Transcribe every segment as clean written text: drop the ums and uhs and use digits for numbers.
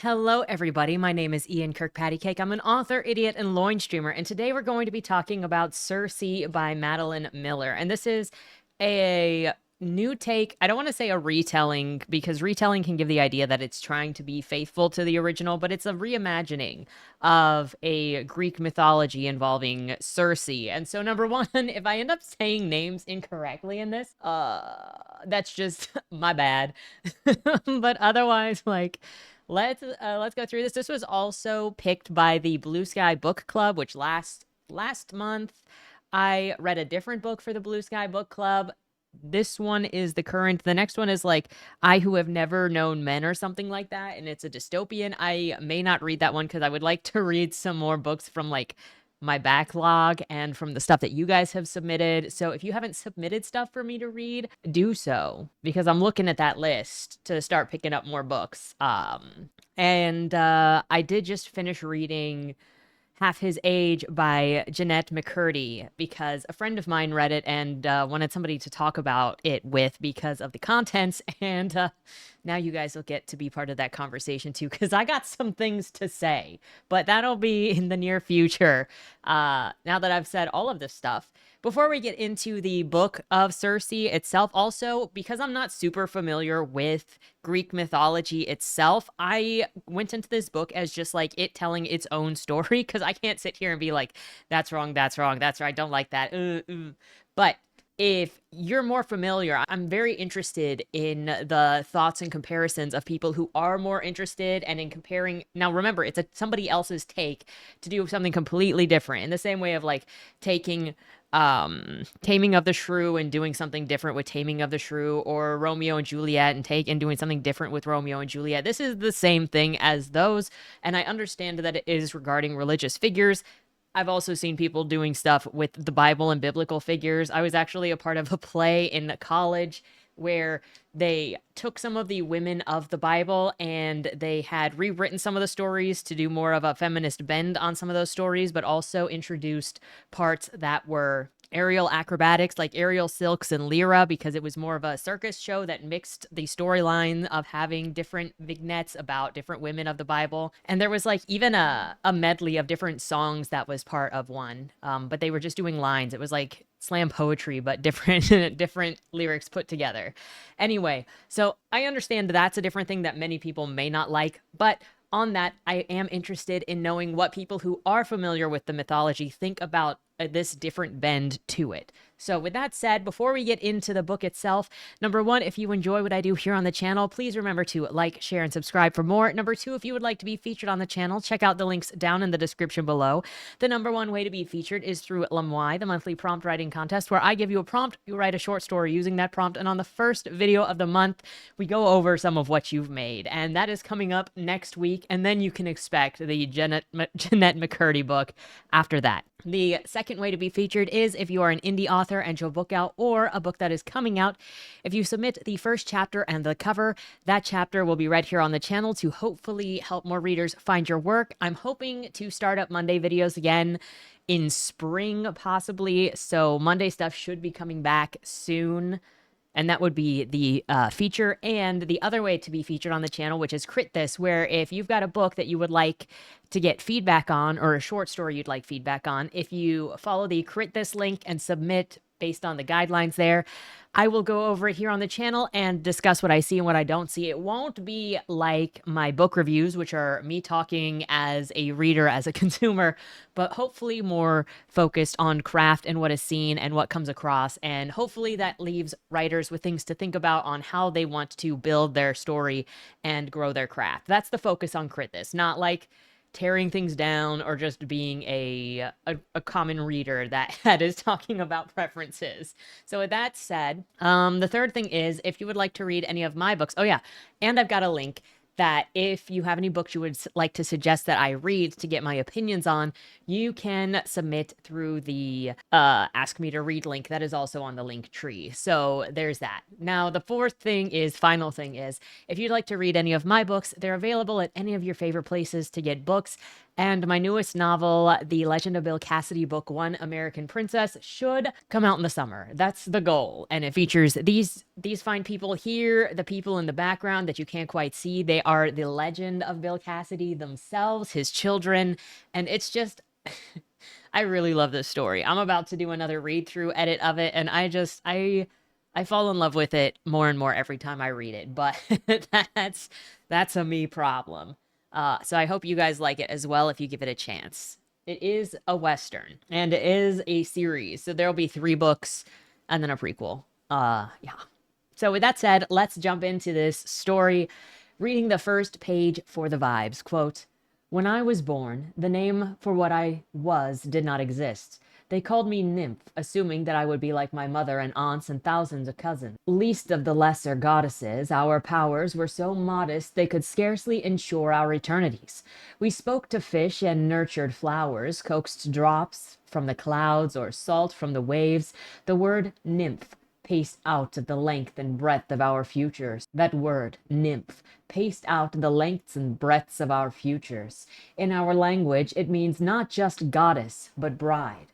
Hello, everybody. My name is Ian Kirkpatrick. I'm an author, idiot, and loin streamer, and today we're going to be talking about Circe by Madeline Miller. And this is a new take. I don't want to say a retelling because retelling can give the idea that it's trying to be faithful to the original, but it's a reimagining of a Greek mythology involving Circe. And so, number one, if I end up saying names incorrectly in this, that's just my bad. But otherwise, let's go through this. This was also picked by the Blue Sky Book Club, which last month I read a different book for the Blue Sky Book Club. This one is the current. The next one is like I Who Have Never Known Men or something like that, and it's a dystopian. I may not read that one because I would like to read some more books from like my backlog and from the stuff that you guys have submitted. So if you haven't submitted stuff for me to read, do so because I'm looking at that list to start picking up more books. And I did just finish reading Half His Age by Jeanette McCurdy because a friend of mine read it and wanted somebody to talk about it with because of the contents. And now you guys will get to be part of that conversation too because I got some things to say, but that'll be in the near future now that I've said all of this stuff. Before we get into the book of Circe itself, also, because I'm not super familiar with Greek mythology itself, I went into this book as just like it telling its own story because I can't sit here and be like, that's wrong, that's wrong, that's right, don't like that. But if you're more familiar, I'm very interested in the thoughts and comparisons of people who are more interested and in comparing. Now, remember, it's somebody else's take to do something completely different in the same way of like taking Taming of the Shrew and doing something different with Taming of the Shrew, or Romeo and Juliet and doing something different with Romeo and Juliet. This is the same thing as those, and I understand that it is regarding religious figures. I've also seen people doing stuff with the Bible and biblical figures. I was actually a part of a play in college where they took some of the women of the Bible and they had rewritten some of the stories to do more of a feminist bend on some of those stories, but also introduced parts that were aerial acrobatics like aerial silks and lyra because it was more of a circus show that mixed the storyline of having different vignettes about different women of the Bible. And there was like even a medley of different songs that was part of one, but they were just doing lines. It was like slam poetry, but different different lyrics put together. Anyway, so I understand that's a different thing that many people may not like, but on that, I am interested in knowing what people who are familiar with the mythology think about this different bend to it. So with that said, before we get into the book itself, number one, if you enjoy what I do here on the channel, please remember to like, share, and subscribe for more. Number two, if you would like to be featured on the channel, check out the links down in the description below. The number one way to be featured is through Lamoy, the monthly prompt writing contest, where I give you a prompt, you write a short story using that prompt, and on the first video of the month, we go over some of what you've made. And that is coming up next week, and then you can expect the Jeanette McCurdy book after that. The second way to be featured is if you are an indie author and your book out or a book that is coming out. If you submit the first chapter and the cover, that chapter will be read here on the channel to hopefully help more readers find your work. I'm hoping to start up Monday videos again in spring, possibly. So Monday stuff should be coming back soon. And that would be the feature. And the other way to be featured on the channel, which is Crit This, where if you've got a book that you would like to get feedback on or a short story you'd like feedback on, if you follow the Crit This link and submit based on the guidelines there, I will go over it here on the channel and discuss what I see and what I don't see. It won't be like my book reviews, which are me talking as a reader, as a consumer, but hopefully more focused on craft and what is seen and what comes across. And hopefully that leaves writers with things to think about on how they want to build their story and grow their craft. That's the focus on Crit This, not like tearing things down or just being a common reader that is talking about preferences. So with that said, the third thing is if you would like to read any of my books. Oh yeah, and I've got a link that if you have any books you would like to suggest that I read to get my opinions on, you can submit through the Ask Me to Read link that is also on the link tree. So there's that. Now, the final thing is, if you'd like to read any of my books, they're available at any of your favorite places to get books. And my newest novel, The Legend of Bill Cassidy, Book 1, American Princess, should come out in the summer. That's the goal. And it features these these fine people here, the people in the background that you can't quite see, they are the legend of Bill Cassidy themselves, his children, and it's just I really love this story. I'm about to do another read through edit of it, and I fall in love with it more and more every time I read it. But that's a me problem. So I hope you guys like it as well if you give it a chance. It is a Western and it is a series. So there'll be 3 books and then a prequel. Yeah. So with that said, let's jump into this story. Reading the first page for the vibes. Quote, when I was born, the name for what I was did not exist. They called me Nymph, assuming that I would be like my mother and aunts and thousands of cousins. Least of the lesser goddesses, our powers were so modest they could scarcely ensure our eternities. We spoke to fish and nurtured flowers, coaxed drops from the clouds or salt from the waves. The word nymph paced out the length and breadth of our futures. That word, nymph, paced out the lengths and breadths of our futures. In our language, it means not just goddess, but bride.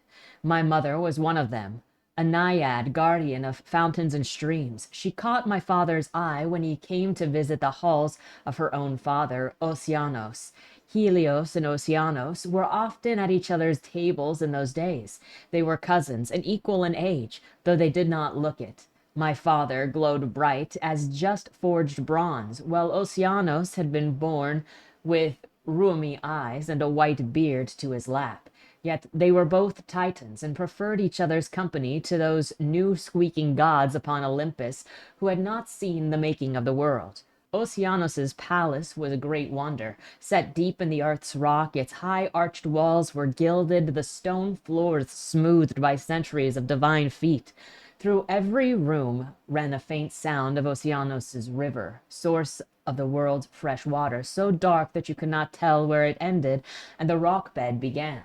My mother was one of them, a naiad guardian of fountains and streams. She caught my father's eye when he came to visit the halls of her own father, Oceanos. Helios and Oceanos were often at each other's tables in those days. They were cousins and equal in age, though they did not look it. My father glowed bright as just forged bronze, while Oceanos had been born with rheumy eyes and a white beard to his lap. Yet they were both Titans and preferred each other's company to those new squeaking gods upon Olympus who had not seen the making of the world. Oceanos's palace was a great wonder. Set deep in the earth's rock, its high arched walls were gilded, the stone floors smoothed by centuries of divine feet. Through every room ran a faint sound of Oceanos's river, source of the world's fresh water, so dark that you could not tell where it ended and the rock bed began.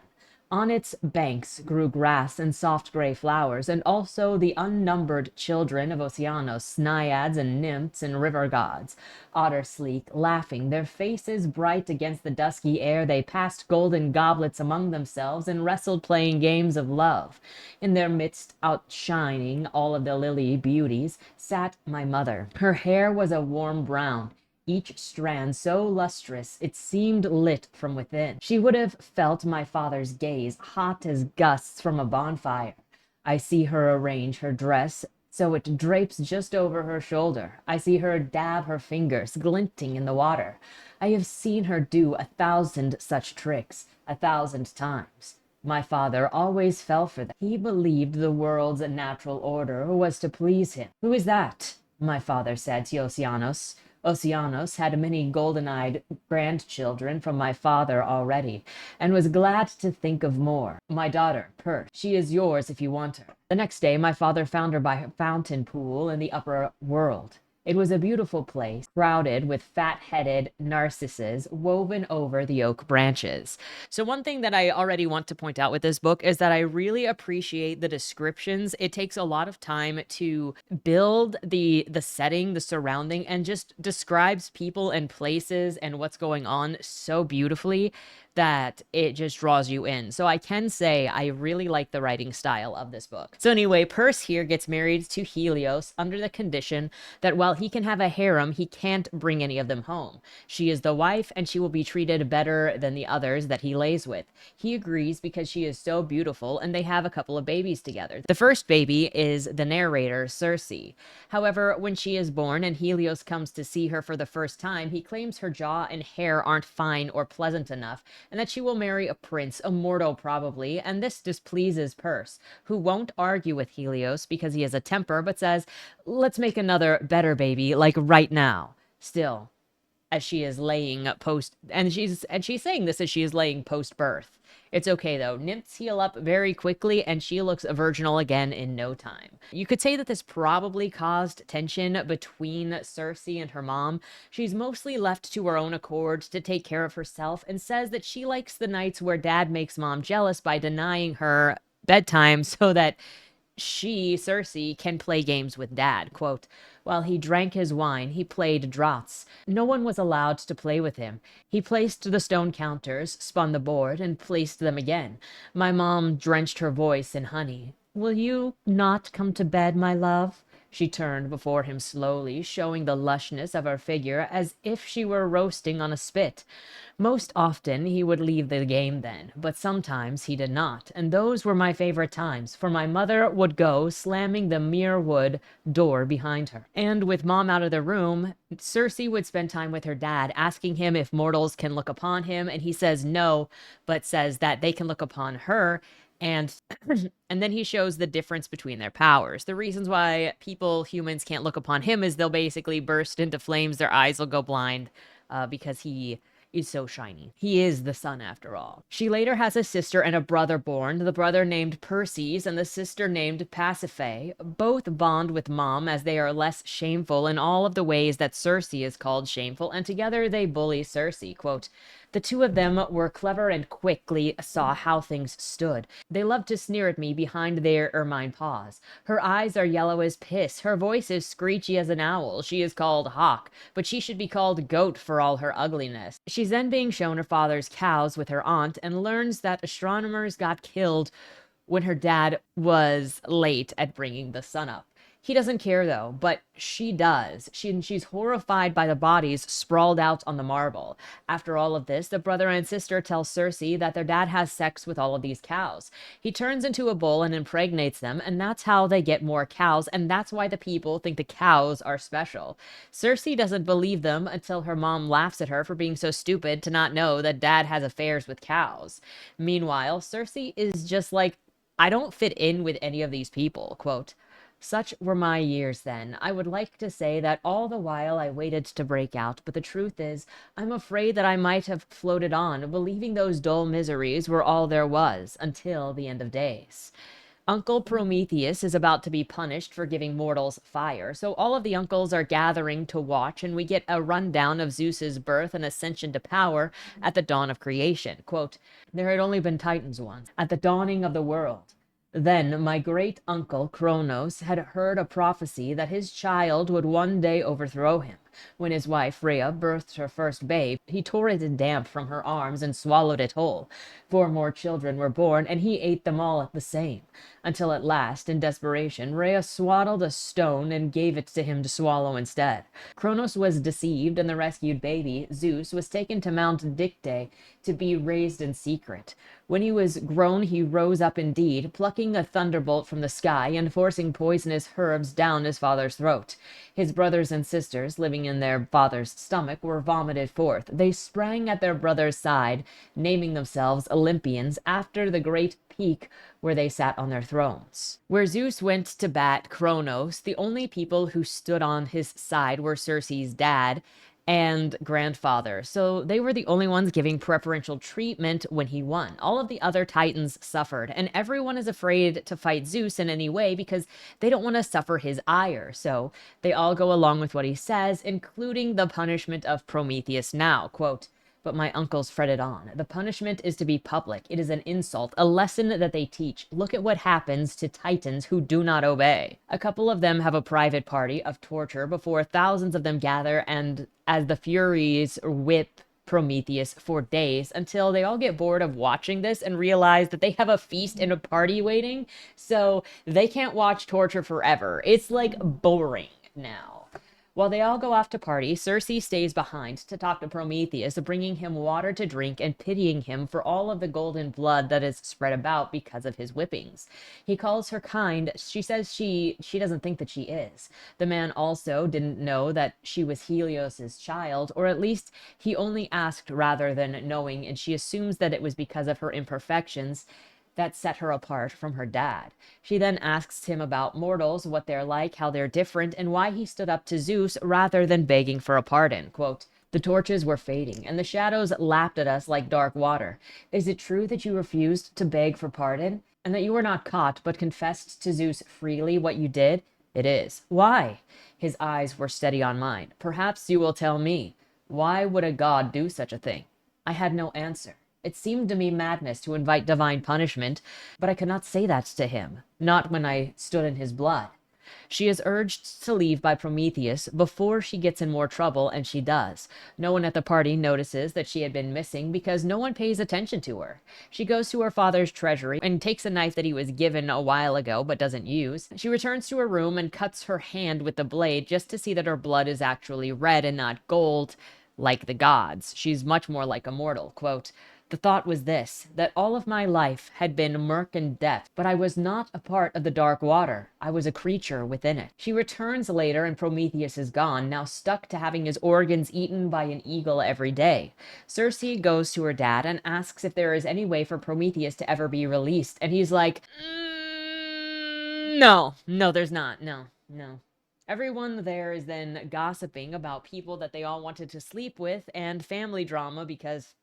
On its banks grew grass and soft gray flowers, and also the unnumbered children of Oceanos, naiads and nymphs and river gods. Otter sleek, laughing, their faces bright against the dusky air, they passed golden goblets among themselves and wrestled playing games of love. In their midst, outshining all of the lily beauties, sat my mother. Her hair was a warm brown, each strand so lustrous it seemed lit from within. She would have felt my father's gaze, hot as gusts from a bonfire. I see her arrange her dress so it drapes just over her shoulder. I see her dab her fingers, glinting in the water. I have seen her do 1,000 such tricks, 1,000 times. My father always fell for them. He believed the world's natural order was to please him. Who is that? My father said to Oceanos. Oceanos had many golden-eyed grandchildren from my father already, and was glad to think of more. My daughter, Perth. She is yours if you want her. The next day my father found her by a fountain pool in the upper world. It was a beautiful place, crowded with fat-headed narcissus woven over the oak branches. So one thing that I already want to point out with this book is that I really appreciate the descriptions. It takes a lot of time to build the setting, the surrounding, and just describes people and places and what's going on so beautifully that it just draws you in. So I can say I really like the writing style of this book. So anyway, Perse here gets married to Helios under the condition that while he can have a harem, he can't bring any of them home. She is the wife and she will be treated better than the others that he lays with. He agrees because she is so beautiful and they have a couple of babies together. The first baby is the narrator, Circe. However, when she is born and Helios comes to see her for the first time, he claims her jaw and hair aren't fine or pleasant enough, and that she will marry a prince, a mortal probably, and this displeases Perse, who won't argue with Helios because he has a temper, but says, let's make another better baby, like right now. Still, as she is laying post, and she's saying this as she is laying post-birth. It's okay though. Nymphs heal up very quickly and she looks virginal again in no time. You could say that this probably caused tension between Circe and her mom. She's mostly left to her own accord to take care of herself and says that she likes the nights where dad makes mom jealous by denying her bedtime so that she, Circe, can play games with dad. Quote, while he drank his wine, he played draughts. No one was allowed to play with him. He placed the stone counters, spun the board, and placed them again. My mom drenched her voice in honey. Will you not come to bed, my love? She turned before him slowly, showing the lushness of her figure as if she were roasting on a spit. Most often he would leave the game then, but sometimes he did not, and those were my favorite times, for my mother would go slamming the mere wood door behind her. And with Mom out of the room, Circe would spend time with her dad, asking him if mortals can look upon him, and he says no, but says that they can look upon her. And and then he shows the difference between their powers. The reasons why humans can't look upon him is they'll basically burst into flames, their eyes will go blind, because he is so shiny. He is the sun after all. She later has a sister and a brother born, the brother named Perses and the sister named Pasiphae. Both bond with Mom as they are less shameful in all of the ways that Circe is called shameful, and together they bully Circe. Quote, "The two of them were clever and quickly saw how things stood. They loved to sneer at me behind their ermine paws. Her eyes are yellow as piss. Her voice is screechy as an owl. She is called Hawk, but she should be called Goat for all her ugliness." She's then being shown her father's cows with her aunt and learns that astronomers got killed when her dad was late at bringing the sun up. He doesn't care though, but she does. She's horrified by the bodies sprawled out on the marble. After all of this, the brother and sister tell Circe that their dad has sex with all of these cows. He turns into a bull and impregnates them, and that's how they get more cows, and that's why the people think the cows are special. Circe doesn't believe them until her mom laughs at her for being so stupid to not know that dad has affairs with cows. Meanwhile, Circe is just like, I don't fit in with any of these people. Quote, "Such were my years then. I would like to say that all the while I waited to break out, but the truth is, I'm afraid that I might have floated on, believing those dull miseries were all there was, until the end of days." Uncle Prometheus is about to be punished for giving mortals fire, so all of the uncles are gathering to watch, and we get a rundown of Zeus's birth and ascension to power at the dawn of creation. Quote, "There had only been Titans once, at the dawning of the world. Then my great uncle Kronos had heard a prophecy that his child would one day overthrow him. When his wife Rhea birthed her first babe, he tore it damp from her arms and swallowed it whole. 4 more children were born, and he ate them all the same, until at last, in desperation, Rhea swaddled a stone and gave it to him to swallow instead. Kronos was deceived, and the rescued baby, Zeus, was taken to Mount Dicte to be raised in secret. When he was grown, he rose up indeed, plucking a thunderbolt from the sky and forcing poisonous herbs down his father's throat. His brothers and sisters, living in their father's stomach, were vomited forth. They sprang at their brother's side, naming themselves Olympians after the great peak where they sat on their thrones. Where Zeus went to bat Kronos, the only people who stood on his side were Circe's dad and grandfather, so they were the only ones giving preferential treatment when he won. All of the other titans suffered, and everyone is afraid to fight Zeus in any way because they don't want to suffer his ire, so they all go along with what he says, including the punishment of Prometheus now. Quote, "But my uncles fretted on. The punishment is to be public. It is an insult, a lesson that they teach. Look at what happens to titans who do not obey." A couple of them have a private party of torture before thousands of them gather, and as the Furies whip Prometheus for days until they all get bored of watching this and realize that they have a feast and a party waiting, so they can't watch torture forever. It's like boring now. While they all go off to party, Circe stays behind to talk to Prometheus, bringing him water to drink and pitying him for all of the golden blood that is spread about because of his whippings. He calls her kind. She says she doesn't think that she is. The man also didn't know that she was Helios's child, or at least he only asked rather than knowing, and she assumes that it was because of her imperfections that set her apart from her dad. She then asks him about mortals, what they're like, how they're different, and why he stood up to Zeus rather than begging for a pardon. Quote, "The torches were fading, and the shadows lapped at us like dark water. Is it true that you refused to beg for pardon, and that you were not caught, but confessed to Zeus freely what you did?" "It is." "Why?" His eyes were steady on mine. "Perhaps you will tell me. Why would a god do such a thing?" I had no answer. It seemed to me madness to invite divine punishment, but I could not say that to him, not when I stood in his blood. She is urged to leave by Prometheus before she gets in more trouble, and she does. No one at the party notices that she had been missing because no one pays attention to her. She goes to her father's treasury and takes a knife that he was given a while ago but doesn't use. She returns to her room and cuts her hand with the blade just to see that her blood is actually red and not gold, like the gods. She's much more like a mortal. Quote, "The thought was this, that all of my life had been murk and death, but I was not a part of the dark water. I was a creature within it." She returns later and Prometheus is gone, now stuck to having his organs eaten by an eagle every day. Circe goes to her dad and asks if there is any way for Prometheus to ever be released, and he's like, no, there's not. No. Everyone there is then gossiping about people that they all wanted to sleep with and family drama because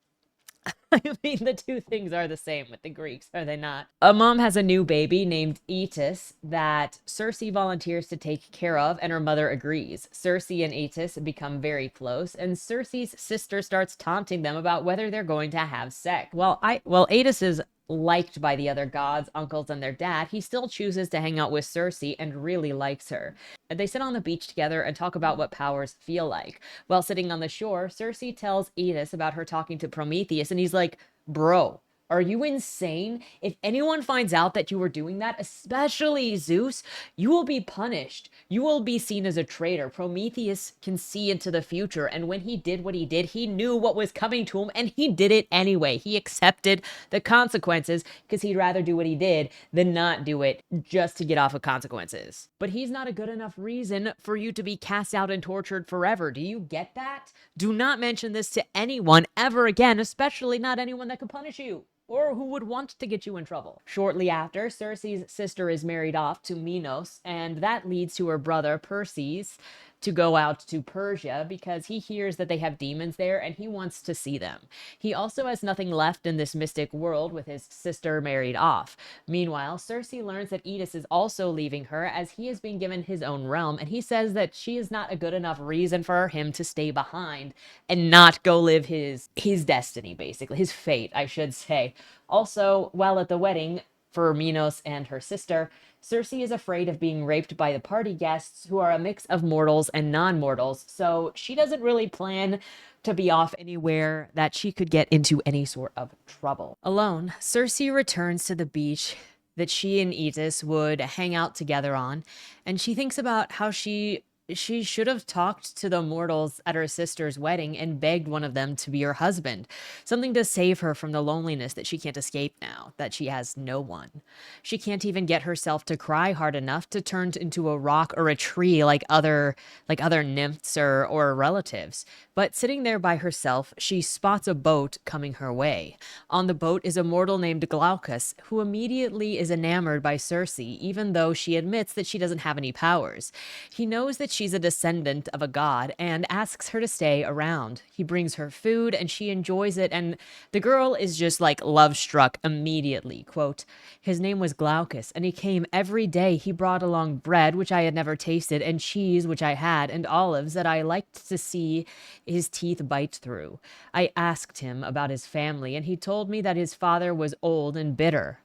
I mean, the two things are the same with the Greeks, are they not? A mom has a new baby named Eetus that Circe volunteers to take care of, and her mother agrees. Circe and Eetus become very close, and Circe's sister starts taunting them about whether they're going to have sex. Well, Eetus is liked by the other gods, uncles, and their dad, he still chooses to hang out with Circe and really likes her. They sit on the beach together and talk about what powers feel like. While sitting on the shore, Circe tells Eetus about her talking to Prometheus, and he's like, "Bro, are you insane? If anyone finds out that you were doing that, especially Zeus, you will be punished. You will be seen as a traitor." Prometheus can see into the future, and when he did what he did, he knew what was coming to him, and he did it anyway. He accepted the consequences because he'd rather do what he did than not do it just to get off of consequences. But he's not a good enough reason for you to be cast out and tortured forever. Do you get that? Do not mention this to anyone ever again, especially not anyone that could punish you or who would want to get you in trouble. Shortly after, Circe's sister is married off to Minos, and that leads to her brother Perseus to go out to Persia because he hears that they have demons there and he wants to see them. He also has nothing left in this mystic world with his sister married off. Meanwhile, Circe learns that Eetus is also leaving her as he has been given his own realm, and he says that she is not a good enough reason for him to stay behind and not go live his destiny, basically, his fate, I should say. Also, while at the wedding for Minos and her sister, Circe is afraid of being raped by the party guests, who are a mix of mortals and non-mortals, so she doesn't really plan to be off anywhere that she could get into any sort of trouble. Alone, Circe returns to the beach that she and Eetus would hang out together on, and she thinks about how she should have talked to the mortals at her sister's wedding and begged one of them to be her husband. Something to save her from the loneliness that she can't escape now, that she has no one. She can't even get herself to cry hard enough to turn into a rock or a tree like other nymphs or relatives. But sitting there by herself, she spots a boat coming her way. On the boat is a mortal named Glaucus, who immediately is enamored by Circe, even though she admits that she doesn't have any powers. He knows that she's a descendant of a god and asks her to stay around. He brings her food and she enjoys it, and the girl is just like love struck immediately. Quote, "His name was Glaucus, and he came every day. He brought along bread, which I had never tasted, and cheese, which I had, and olives that I liked to see his teeth bite through. I asked him about his family, and he told me that his father was old and bitter."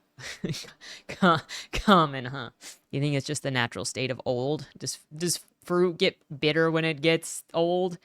Common, huh? You think it's just the natural state of old? Does fruit get bitter when it gets old?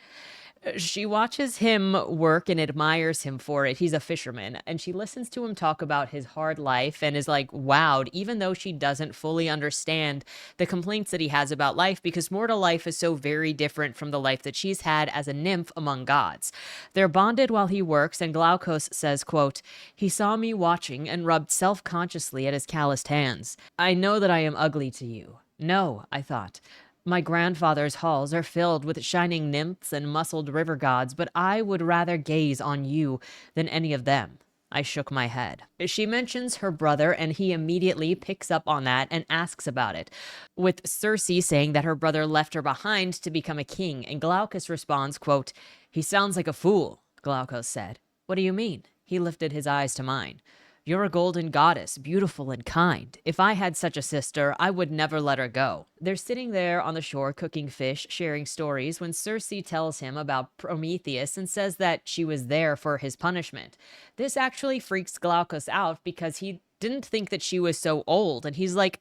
She watches him work and admires him for it. He's a fisherman, and she listens to him talk about his hard life and is like wowed, even though she doesn't fully understand the complaints that he has about life, because mortal life is so very different from the life that she's had as a nymph among gods. They're bonded while he works, and Glaucus says, quote, "He saw me watching and rubbed self-consciously at his calloused hands. I know that I am ugly to you. No, I thought. My grandfather's halls are filled with shining nymphs and muscled river gods, but I would rather gaze on you than any of them." I shook my head. She mentions her brother, and he immediately picks up on that and asks about it, with Circe saying that her brother left her behind to become a king, and Glaucus responds, quote, "He sounds like a fool," Glaucus said. "What do you mean?" He lifted his eyes to mine. "You're a golden goddess, beautiful and kind. If I had such a sister, I would never let her go." They're sitting there on the shore cooking fish, sharing stories, when Circe tells him about Prometheus and says that she was there for his punishment. This actually freaks Glaucus out because he didn't think that she was so old, and he's like,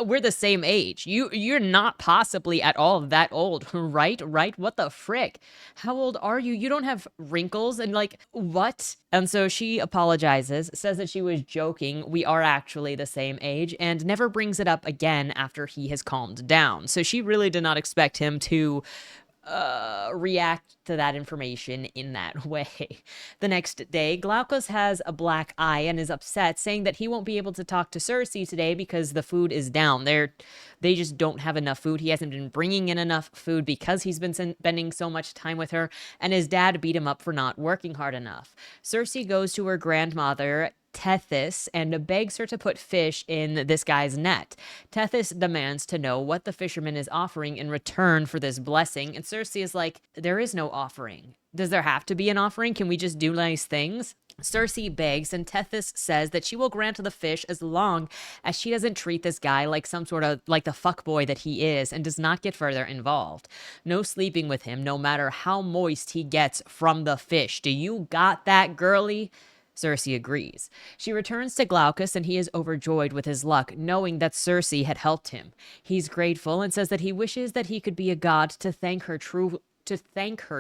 we're the same age. You're not possibly at all that old, right? Right? What the frick? How old are you? You don't have wrinkles and like what?" And so she apologizes, says that she was joking. We are actually the same age, and never brings it up again after he has calmed down. So she really did not expect him to react to that information in that way. The next day, Glaucus has a black eye and is upset, saying that he won't be able to talk to Circe today because the food is down. They just don't have enough food. He hasn't been bringing in enough food because he's been spending so much time with her, and his dad beat him up for not working hard enough. Circe goes to her grandmother, Tethys, and begs her to put fish in this guy's net. Tethys demands to know what the fisherman is offering in return for this blessing, and Circe is like, "There is no offering. Does there have to be an offering? Can we just do nice things?" Circe begs, and Tethys says that she will grant the fish as long as she doesn't treat this guy like some sort of like the fuckboy that he is and does not get further involved. No sleeping with him, no matter how moist he gets from the fish. Do you got that, girly? Circe agrees. She returns to Glaucus, and he is overjoyed with his luck, knowing that Circe had helped him. He's grateful and says that he wishes that he could be a god to thank her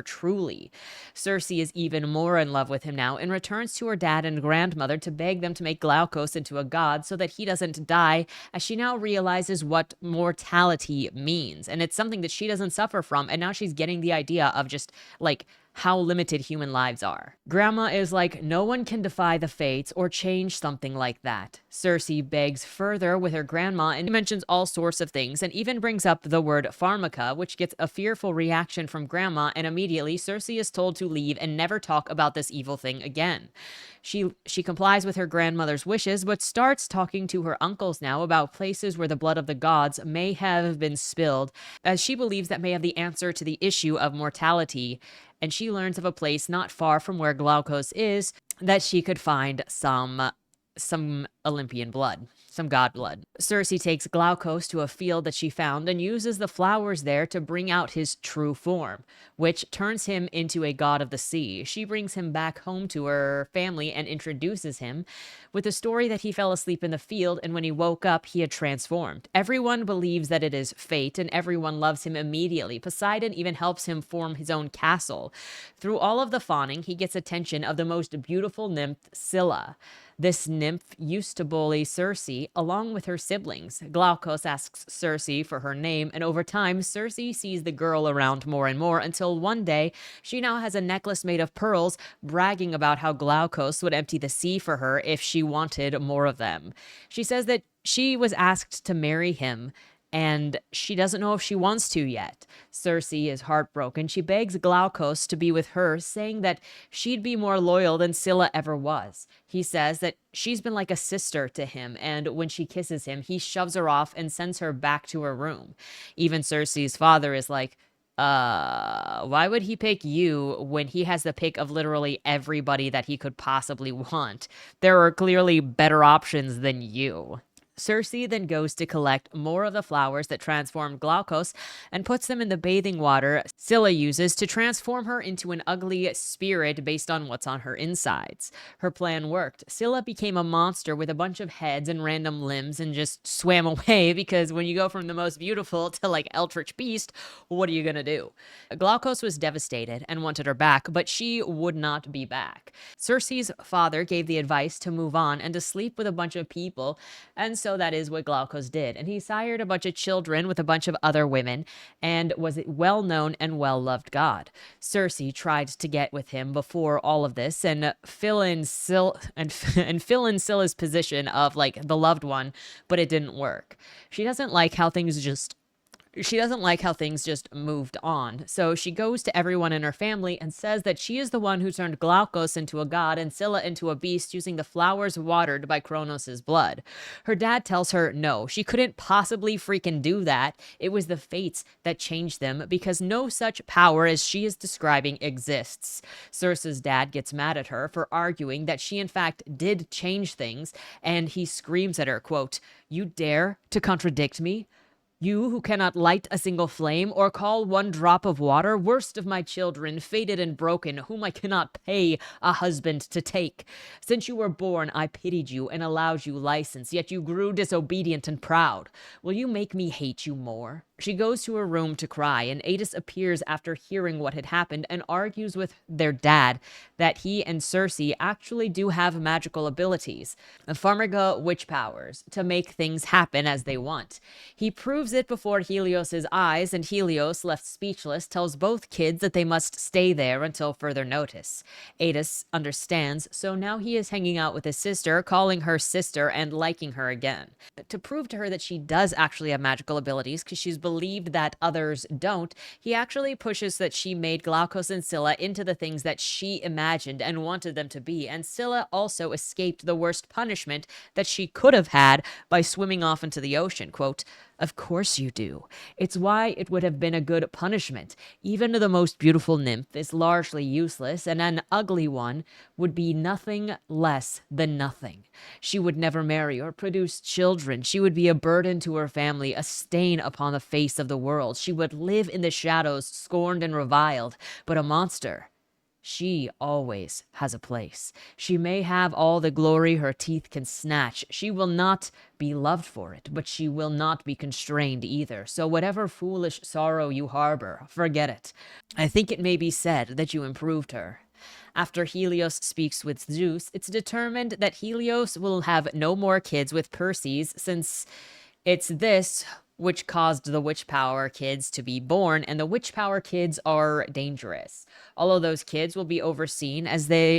truly. Circe is even more in love with him now and returns to her dad and grandmother to beg them to make Glaucus into a god so that he doesn't die, as she now realizes what mortality means. And it's something that she doesn't suffer from, and now she's getting the idea of just like how limited human lives are. Grandma is like, "No one can defy the fates or change something like that." Circe begs further with her grandma and mentions all sorts of things and even brings up the word pharmaca, which gets a fearful reaction from grandma, and immediately Circe is told to leave and never talk about this evil thing again. She complies with her grandmother's wishes, but starts talking to her uncles now about places where the blood of the gods may have been spilled, as she believes that may have the answer to the issue of mortality. And she learns of a place not far from where Glaucus is that she could find some Olympian blood, some god blood. Circe takes Glaucus to a field that she found and uses the flowers there to bring out his true form, which turns him into a god of the sea. She brings him back home to her family and introduces him with the story that he fell asleep in the field, and when he woke up, he had transformed. Everyone believes that it is fate, and everyone loves him immediately. Poseidon even helps him form his own castle. Through all of the fawning, he gets attention of the most beautiful nymph, Scylla. This nymph used to bully Circe along with her siblings. Glaucus asks Circe for her name, and over time, Circe sees the girl around more and more until one day she now has a necklace made of pearls, bragging about how Glaucus would empty the sea for her if she wanted more of them. She says that she was asked to marry him, and she doesn't know if she wants to yet. Circe is heartbroken. She begs Glaucus to be with her, saying that she'd be more loyal than Scylla ever was. He says that she's been like a sister to him, and when she kisses him, he shoves her off and sends her back to her room. Even Circe's father is like, why would he pick you when he has the pick of literally everybody that he could possibly want? There are clearly better options than you. Circe then goes to collect more of the flowers that transform Glaucus and puts them in the bathing water Scylla uses to transform her into an ugly spirit based on what's on her insides. Her plan worked. Scylla became a monster with a bunch of heads and random limbs and just swam away, because when you go from the most beautiful to like eldritch beast, what are you gonna do? Glaucus was devastated and wanted her back, but she would not be back. Circe's father gave the advice to move on and to sleep with a bunch of people, and so that is what Glaucus did. And he sired a bunch of children with a bunch of other women and was a well-known and well-loved god. Circe tried to get with him before all of this and fill in Scylla's position of like the loved one, but it didn't work. She doesn't like how things just moved on. So she goes to everyone in her family and says that she is the one who turned Glaucus into a god and Scylla into a beast using the flowers watered by Kronos' blood. Her dad tells her no, she couldn't possibly freaking do that. It was the fates that changed them, because no such power as she is describing exists. Circe's dad gets mad at her for arguing that she in fact did change things, and he screams at her, quote, "You dare to contradict me? You who cannot light a single flame or call one drop of water, worst of my children, fated and broken, whom I cannot pay a husband to take. Since you were born, I pitied you and allowed you license, yet you grew disobedient and proud. Will you make me hate you more? She goes to her room to cry, and Adis appears after hearing what had happened and argues with their dad that he and Circe actually do have magical abilities, Farmiga witch powers, to make things happen as they want. He proves it before Helios's eyes, and Helios, left speechless, tells both kids that they must stay there until further notice. Adis understands, so now he is hanging out with his sister, calling her sister and liking her again. To prove to her that she does actually have magical abilities, because she's believed that others don't, he actually pushes that she made Glaukos and Scylla into the things that she imagined and wanted them to be, and Scylla also escaped the worst punishment that she could have had by swimming off into the ocean. Quote, "Of course you do. It's why it would have been a good punishment. Even the most beautiful nymph is largely useless, and an ugly one would be nothing less than nothing. She would never marry or produce children. She would be a burden to her family, a stain upon the face of the world. She would live in the shadows, scorned and reviled, but a monster. She always has a place. She may have all the glory her teeth can snatch. She will not be loved for it, but she will not be constrained either. So whatever foolish sorrow you harbor, forget it. I think it may be said that you improved her." After Helios speaks with Zeus, it's determined that Helios will have no more kids with Perses, since it's this which caused the witch power kids to be born, and the witch power kids are dangerous. All of those kids will be overseen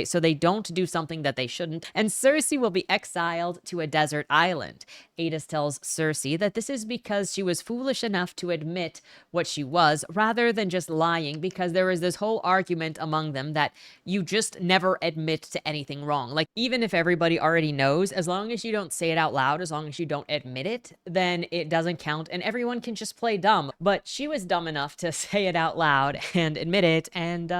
so they don't do something that they shouldn't, and Circe will be exiled to a desert island. Adis tells Circe that this is because she was foolish enough to admit what she was, rather than just lying, because there is this whole argument among them that you just never admit to anything wrong. Like, even if everybody already knows, as long as you don't say it out loud, as long as you don't admit it, then it doesn't count, and everyone can just play dumb. But she was dumb enough to say it out loud and admit it, and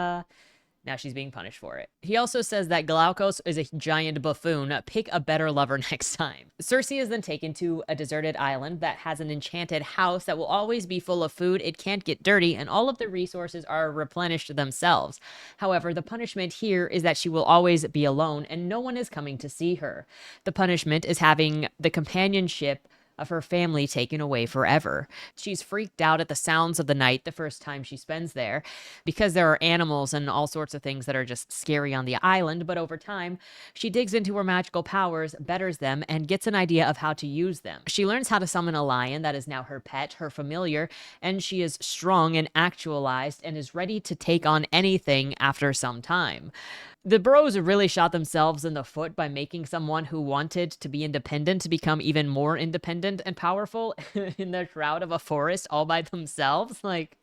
now she's being punished for it. He also says that Glaukos is a giant buffoon. Pick a better lover next time. Circe is then taken to a deserted island that has an enchanted house that will always be full of food. It can't get dirty, and all of the resources are replenished themselves. However, the punishment here is that she will always be alone, and no one is coming to see her. The punishment is having the companionship of her family taken away forever. She's freaked out at the sounds of the night the first time she spends there, because there are animals and all sorts of things that are just scary on the island, but over time, she digs into her magical powers, betters them, and gets an idea of how to use them. She learns how to summon a lion that is now her pet, her familiar, and she is strong and actualized and is ready to take on anything after some time. The bros really shot themselves in the foot by making someone who wanted to be independent to become even more independent and powerful in the shroud of a forest all by themselves. Like,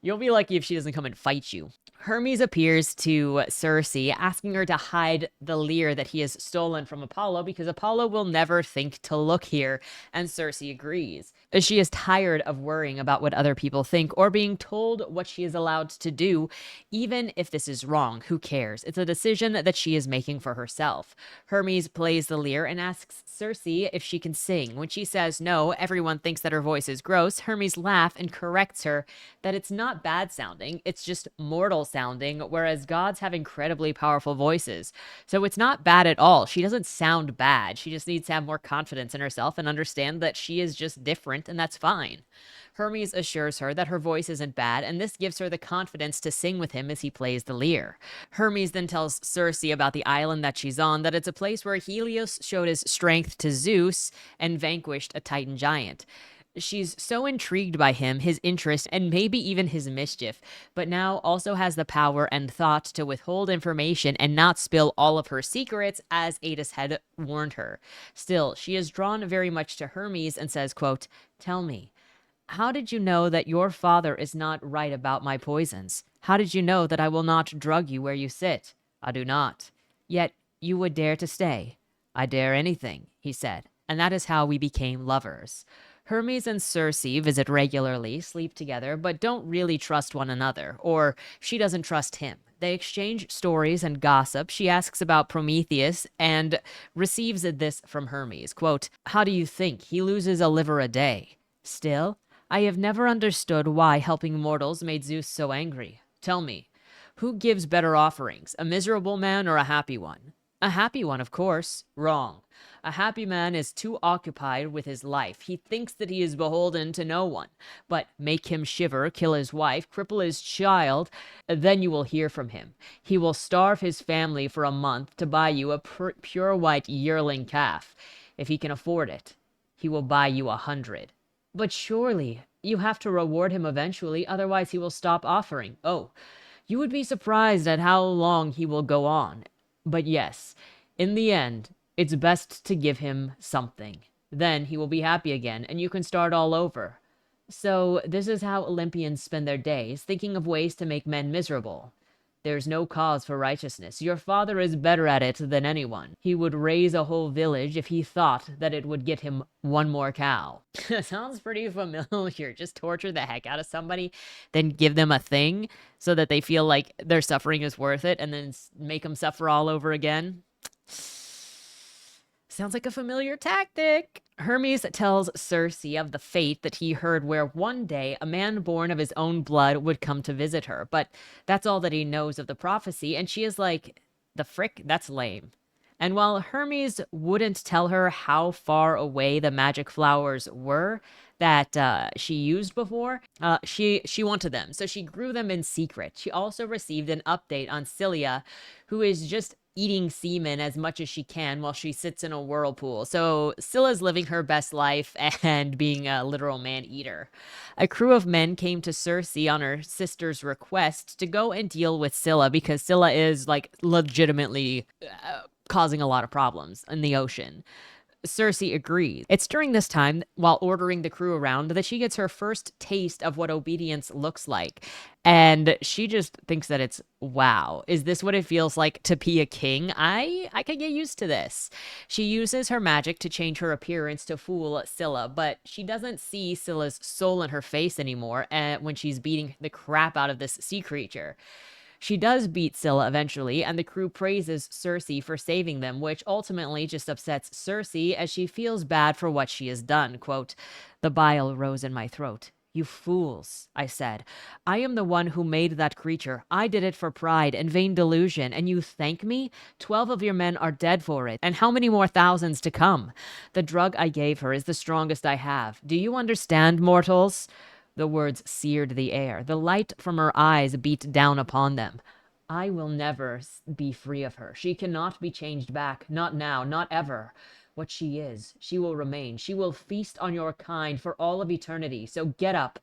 you'll be lucky if she doesn't come and fight you. Hermes appears to Circe, asking her to hide the lyre that he has stolen from Apollo, because Apollo will never think to look here, and Circe agrees. She is tired of worrying about what other people think or being told what she is allowed to do. Even if this is wrong, who cares? It's a decision that she is making for herself. Hermes plays the lyre and asks Circe if she can sing. When she says no, everyone thinks that her voice is gross. Hermes laughs and corrects her that it's not bad sounding, it's just mortal sounding, whereas gods have incredibly powerful voices. So it's not bad at all. She doesn't sound bad. She just needs to have more confidence in herself and understand that she is just different, and that's fine. Hermes assures her that her voice isn't bad, and this gives her the confidence to sing with him as he plays the lyre. Hermes then tells Circe about the island that she's on, that it's a place where Helios showed his strength to Zeus and vanquished a Titan giant. She's so intrigued by him, his interest, and maybe even his mischief, but now also has the power and thought to withhold information and not spill all of her secrets, as Adis had warned her. Still, she is drawn very much to Hermes and says, quote, "Tell me, how did you know that your father is not right about my poisons? How did you know that I will not drug you where you sit? I do not. Yet you would dare to stay. I dare anything," he said, and that is how we became lovers. Hermes and Circe visit regularly, sleep together, but don't really trust one another, or she doesn't trust him. They exchange stories and gossip. She asks about Prometheus and receives this from Hermes. Quote, "How do you think? He loses a liver a day." Still, I have never understood why helping mortals made Zeus so angry. Tell me, who gives better offerings, a miserable man or a happy one? A happy one, of course. Wrong. A happy man is too occupied with his life. He thinks that he is beholden to no one. But make him shiver, kill his wife, cripple his child, then you will hear from him. He will starve his family for a month to buy you a pure white yearling calf. If he can afford it, he will buy you 100. But surely you have to reward him eventually, otherwise he will stop offering. Oh, you would be surprised at how long he will go on. But yes, in the end, it's best to give him something. Then he will be happy again, and you can start all over. So this is how Olympians spend their days, thinking of ways to make men miserable. There's no cause for righteousness. Your father is better at it than anyone. He would raise a whole village if he thought that it would get him one more cow. Sounds pretty familiar. Just torture the heck out of somebody, then give them a thing so that they feel like their suffering is worth it, and then make them suffer all over again. Sounds like a familiar tactic. Hermes tells Circe of the fate that he heard, where one day a man born of his own blood would come to visit her. But that's all that he knows of the prophecy, and she is like, the frick? That's lame. And while Hermes wouldn't tell her how far away the magic flowers were that she used before, she wanted them. So she grew them in secret. She also received an update on Scylla, who is just eating semen as much as she can while she sits in a whirlpool. So Scylla's living her best life and being a literal man-eater. A crew of men came to Circe on her sister's request to go and deal with Scylla, because Scylla is like legitimately causing a lot of problems in the ocean. Circe agrees. It's during this time, while ordering the crew around, that she gets her first taste of what obedience looks like. And she just thinks that it's, wow, is this what it feels like to be a king? I can get used to this. She uses her magic to change her appearance to fool Scylla, but she doesn't see Scylla's soul in her face anymore when she's beating the crap out of this sea creature. She does beat Scylla eventually, and the crew praises Circe for saving them, which ultimately just upsets Circe as she feels bad for what she has done. Quote, "The bile rose in my throat. You fools," I said. "I am the one who made that creature. I did it for pride and vain delusion, and you thank me? 12 of your men are dead for it, and how many more thousands to come? The drug I gave her is the strongest I have. Do you understand, mortals?" The words seared the air. The light from her eyes beat down upon them. I will never be free of her. She cannot be changed back. Not now, not ever. What she is, she will remain. She will feast on your kind for all of eternity. So get up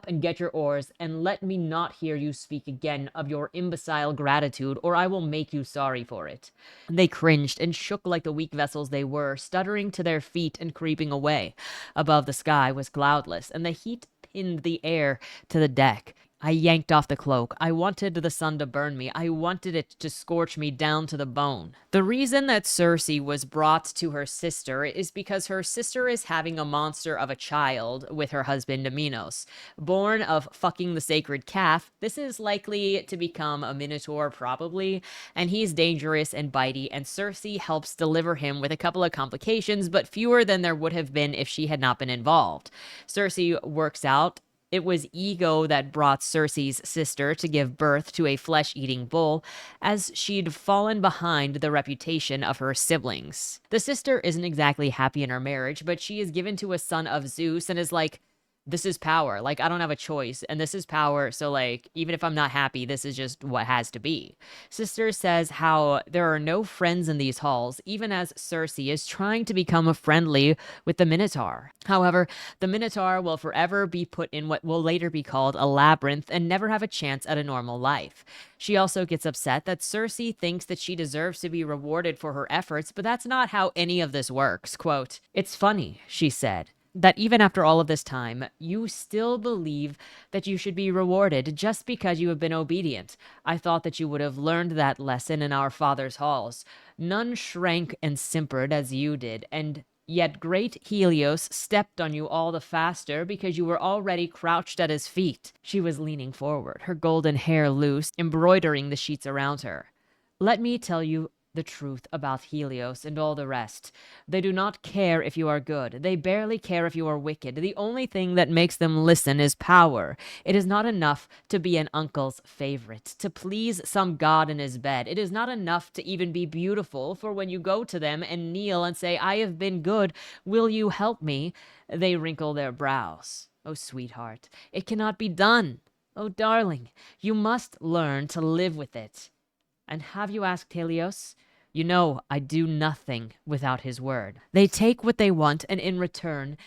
and get your oars, and let me not hear you speak again of your imbecile gratitude, or I will make you sorry for it. They cringed and shook like the weak vessels they were, stuttering to their feet and creeping away. Above, the sky was cloudless, and the heat pinned the air to the deck. I yanked off the cloak. I wanted the sun to burn me. I wanted it to scorch me down to the bone. The reason that Circe was brought to her sister is because her sister is having a monster of a child with her husband Minos. Born of fucking the sacred calf, this is likely to become a minotaur probably, and he's dangerous and bitey, and Circe helps deliver him with a couple of complications, but fewer than there would have been if she had not been involved. Circe works out. It was ego that brought Circe's sister to give birth to a flesh-eating bull, as she'd fallen behind the reputation of her siblings. The sister isn't exactly happy in her marriage, but she is given to a son of Zeus and is like, this is power. Like, I don't have a choice, and this is power, so, like, even if I'm not happy, this is just what has to be. Sister says how there are no friends in these halls, even as Circe is trying to become friendly with the Minotaur. However, the Minotaur will forever be put in what will later be called a labyrinth and never have a chance at a normal life. She also gets upset that Circe thinks that she deserves to be rewarded for her efforts, but that's not how any of this works. Quote, "It's funny," she said, "that even after all of this time, you still believe that you should be rewarded just because you have been obedient. I thought that you would have learned that lesson in our father's halls. None shrank and simpered as you did, and yet great Helios stepped on you all the faster because you were already crouched at his feet." She was leaning forward, her golden hair loose, embroidering the sheets around her. "Let me tell you the truth about Helios and all the rest. They do not care if you are good. They barely care if you are wicked. The only thing that makes them listen is power. It is not enough to be an uncle's favorite, to please some god in his bed. It is not enough to even be beautiful, for when you go to them and kneel and say, I have been good, will you help me? They wrinkle their brows. Oh, sweetheart, it cannot be done. Oh, darling, you must learn to live with it. And have you asked Helios? You know I do nothing without his word. They take what they want, and in return,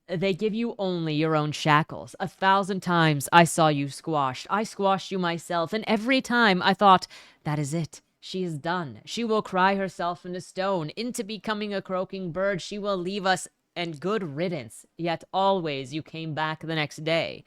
they give you only your own shackles. 1,000 times I saw you squashed. I squashed you myself, and every time I thought, that is it. She is done. She will cry herself into stone, into becoming a croaking bird. She will leave us, and good riddance. Yet always you came back the next day.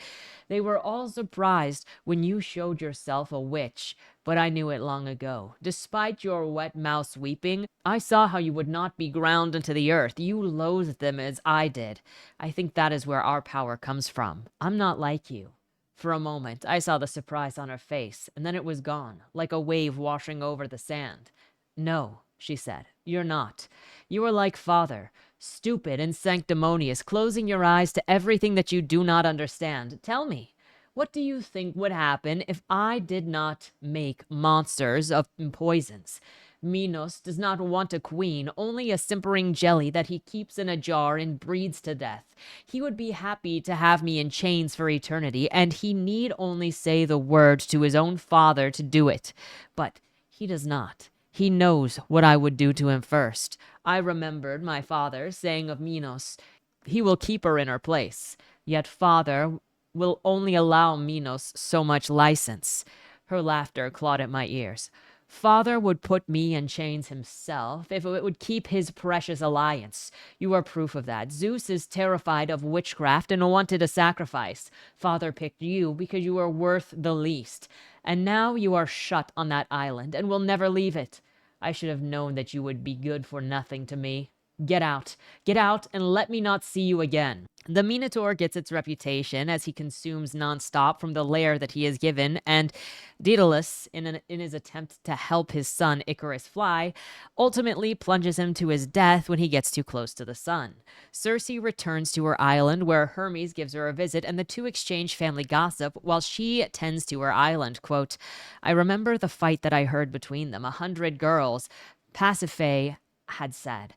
They were all surprised when you showed yourself a witch, but I knew it long ago. Despite your wet mouse weeping, I saw how you would not be ground into the earth. You loathed them as I did. I think that is where our power comes from. I'm not like you. For a moment, I saw the surprise on her face, and then it was gone, like a wave washing over the sand. No, she said, you're not. You are like father, stupid and sanctimonious, closing your eyes to everything that you do not understand. Tell me, what do you think would happen if I did not make monsters of poisons? Minos does not want a queen, only a simpering jelly that he keeps in a jar and breeds to death. He would be happy to have me in chains for eternity, and he need only say the word to his own father to do it. But he does not. He knows what I would do to him first. I remembered my father saying of Minos, he will keep her in her place. Yet father will only allow Minos so much license. Her laughter clawed at my ears. Father would put me in chains himself if it would keep his precious alliance. You are proof of that. Zeus is terrified of witchcraft and wanted a sacrifice. Father picked you because you are worth the least. And now you are shut on that island and will never leave it. I should have known that you would be good for nothing to me. Get out, and let me not see you again. The Minotaur gets its reputation as he consumes nonstop from the lair that he is given, and Daedalus, in his attempt to help his son Icarus fly, ultimately plunges him to his death when he gets too close to the sun. Circe returns to her island where Hermes gives her a visit, and the two exchange family gossip while she tends to her island. Quote, I remember the fight that I heard between them, 100 girls, Pasiphae had said.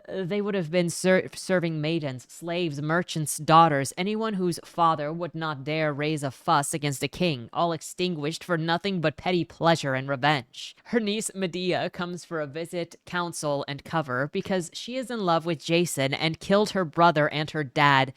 They would have been serving maidens, slaves, merchants, daughters, anyone whose father would not dare raise a fuss against a king, all extinguished for nothing but petty pleasure and revenge. Her niece Medea comes for a visit, counsel, and cover because she is in love with Jason and killed her brother and her dad,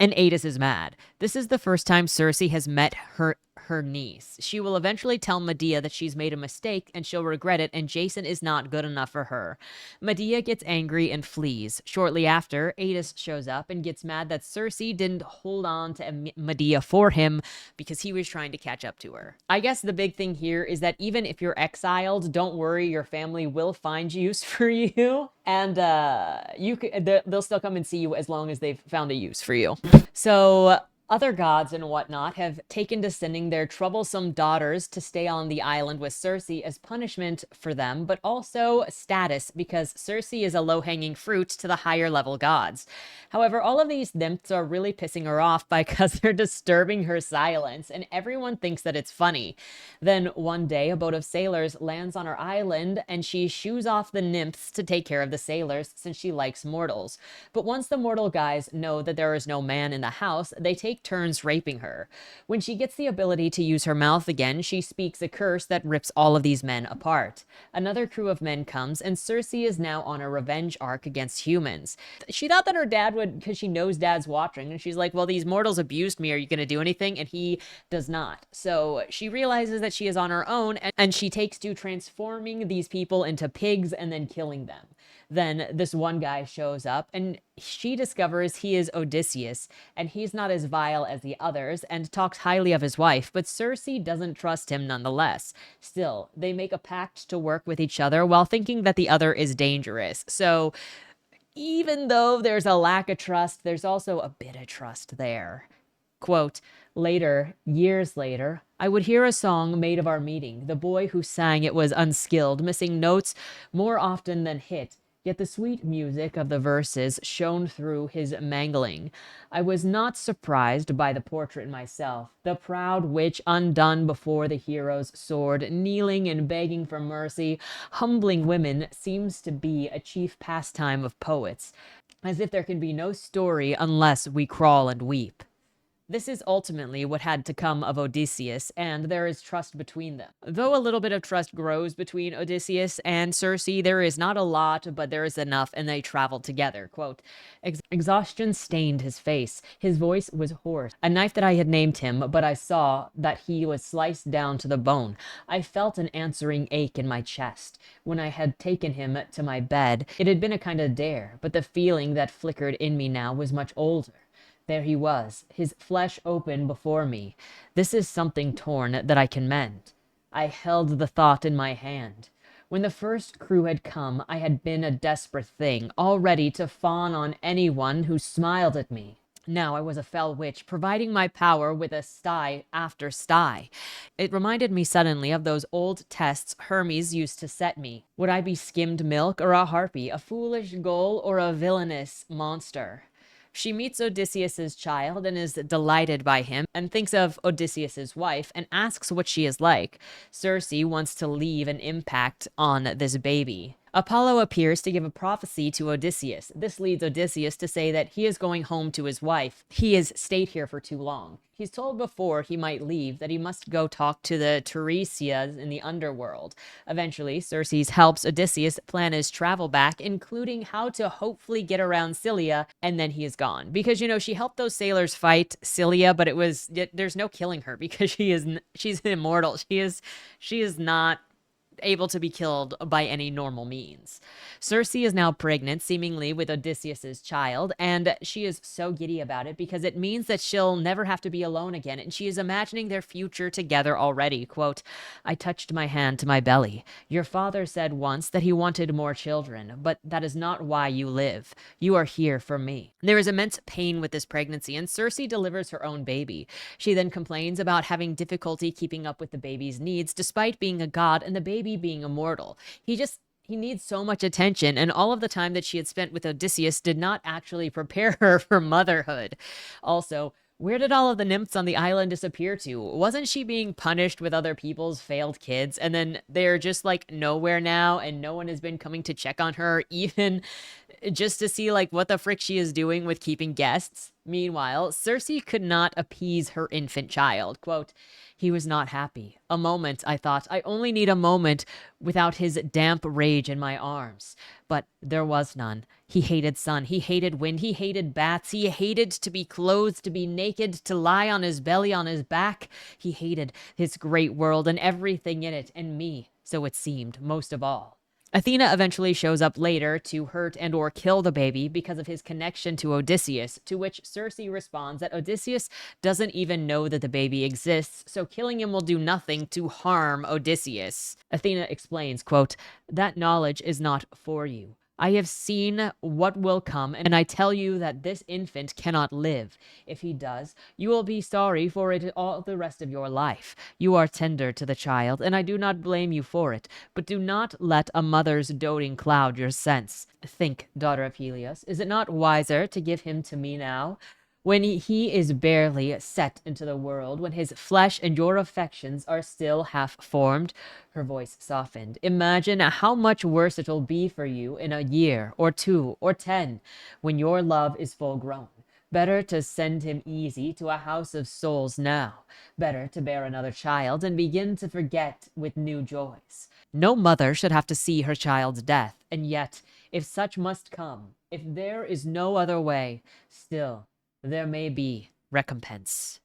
and Adis is mad. This is the first time Circe has met her niece. She will eventually tell Medea that she's made a mistake and she'll regret it, and Jason is not good enough for her. Medea gets angry and flees. Shortly after, Adis shows up and gets mad that Circe didn't hold on to Medea for him because he was trying to catch up to her. I guess the big thing here is that even if you're exiled, don't worry, your family will find use for you, and they'll still come and see you as long as they've found a use for you. So other gods and whatnot have taken to sending their troublesome daughters to stay on the island with Circe as punishment for them, but also status because Circe is a low-hanging fruit to the higher level gods. However, all of these nymphs are really pissing her off because they're disturbing her silence, and everyone thinks that it's funny. Then one day, a boat of sailors lands on her island, and she shoos off the nymphs to take care of the sailors since she likes mortals. But once the mortal guys know that there is no man in the house, they take turns raping her. When she gets the ability to use her mouth again, she speaks a curse that rips all of these men apart. Another crew of men comes, and Circe is now on a revenge arc against humans. She thought that her dad would, because she knows dad's watching, and she's like, well, these mortals abused me, are you going to do anything? And he does not. So she realizes that she is on her own, and she takes to transforming these people into pigs and then killing them. Then this one guy shows up, and she discovers he is Odysseus, and he's not as vile as the others, and talks highly of his wife, but Circe doesn't trust him nonetheless. Still, they make a pact to work with each other while thinking that the other is dangerous. So even though there's a lack of trust, there's also a bit of trust there. Quote, later, years later, I would hear a song made of our meeting. The boy who sang it was unskilled, missing notes more often than hit. Yet the sweet music of the verses shone through his mangling. I was not surprised by the portrait myself. The proud witch undone before the hero's sword, kneeling and begging for mercy, humbling women, seems to be a chief pastime of poets, as if there can be no story unless we crawl and weep. This is ultimately what had to come of Odysseus, and there is trust between them. Though a little bit of trust grows between Odysseus and Circe, there is not a lot, but there is enough, and they travel together. Quote, exhaustion stained his face. His voice was hoarse. A knife that I had named him, but I saw that he was sliced down to the bone. I felt an answering ache in my chest. When I had taken him to my bed, it had been a kind of dare, but the feeling that flickered in me now was much older. There he was, his flesh open before me. This is something torn that I can mend. I held the thought in my hand. When the first crew had come, I had been a desperate thing, all ready to fawn on anyone who smiled at me. Now I was a fell witch, providing my power with a sty after sty. It reminded me suddenly of those old tests Hermes used to set me. Would I be skimmed milk or a harpy, a foolish gull or a villainous monster? She meets Odysseus's child and is delighted by him and thinks of Odysseus's wife and asks what she is like. Circe wants to leave an impact on this baby. Apollo appears to give a prophecy to Odysseus. This leads Odysseus to say that he is going home to his wife. He has stayed here for too long. He's told before he might leave that he must go talk to the Tiresias in the underworld. Eventually, Circe helps Odysseus plan his travel back, including how to hopefully get around Scylla, and then he is gone. Because, she helped those sailors fight Scylla, but there's no killing her because she's immortal. She is not able to be killed by any normal means. Circe is now pregnant, seemingly with Odysseus's child, and she is so giddy about it because it means that she'll never have to be alone again, and she is imagining their future together already. Quote, I touched my hand to my belly. Your father said once that he wanted more children, but that is not why you live. You are here for me. There is immense pain with this pregnancy, and Circe delivers her own baby. She then complains about having difficulty keeping up with the baby's needs, despite being a god and the baby being immortal. He needs so much attention, and all of the time that she had spent with Odysseus did not actually prepare her for motherhood. Also, where did all of the nymphs on the island disappear to? Wasn't she being punished with other people's failed kids, and then they're just nowhere now, and no one has been coming to check on her, even just to see what the frick she is doing with keeping guests? Meanwhile, Circe could not appease her infant child. Quote, he was not happy. A moment, I thought. I only need a moment without his damp rage in my arms. But there was none. He hated sun. He hated wind. He hated bats. He hated to be clothed, to be naked, to lie on his belly, on his back. He hated his great world and everything in it, and me, so it seemed, most of all. Athena eventually shows up later to hurt and or kill the baby because of his connection to Odysseus, to which Circe responds that Odysseus doesn't even know that the baby exists, so killing him will do nothing to harm Odysseus. Athena explains, quote, that knowledge is not for you. I have seen what will come, and I tell you that this infant cannot live. If he does, you will be sorry for it all the rest of your life. You are tender to the child, and I do not blame you for it, but do not let a mother's doting cloud your sense. Think, daughter of Helios, is it not wiser to give him to me now? When he is barely set into the world, when his flesh and your affections are still half formed. Her voice softened. Imagine how much worse it will be for you in a year, or 2, or 10, when your love is full grown. Better to send him easy to a house of souls now. Better to bear another child and begin to forget with new joys. No mother should have to see her child's death, and yet, if such must come, if there is no other way, still, there may be recompense.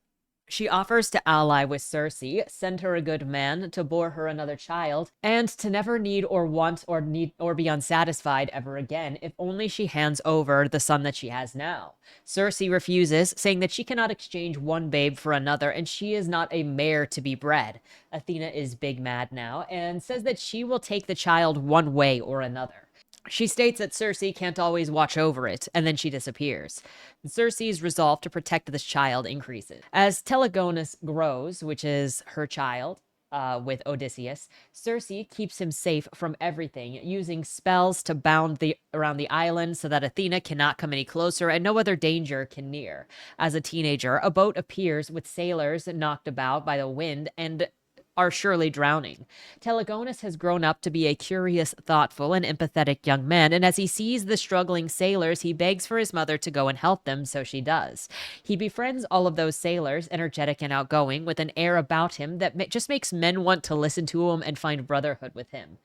She offers to ally with Circe, send her a good man to bore her another child, and to never need or want or be unsatisfied ever again, if only she hands over the son that she has now. Circe refuses, saying that she cannot exchange one babe for another, and she is not a mare to be bred. Athena is big mad now, and says that she will take the child one way or another. She states that Circe can't always watch over it, and then she disappears. Circe's resolve to protect this child increases. As Telegonus grows, which is her child, with Odysseus, Circe keeps him safe from everything, using spells to bound around the island so that Athena cannot come any closer and no other danger can near. As a teenager, a boat appears with sailors knocked about by the wind and are surely drowning. Telegonus has grown up to be a curious, thoughtful, and empathetic young man, and as he sees the struggling sailors, he begs for his mother to go and help them, so she does. He befriends all of those sailors, energetic and outgoing, with an air about him that just makes men want to listen to him and find brotherhood with him.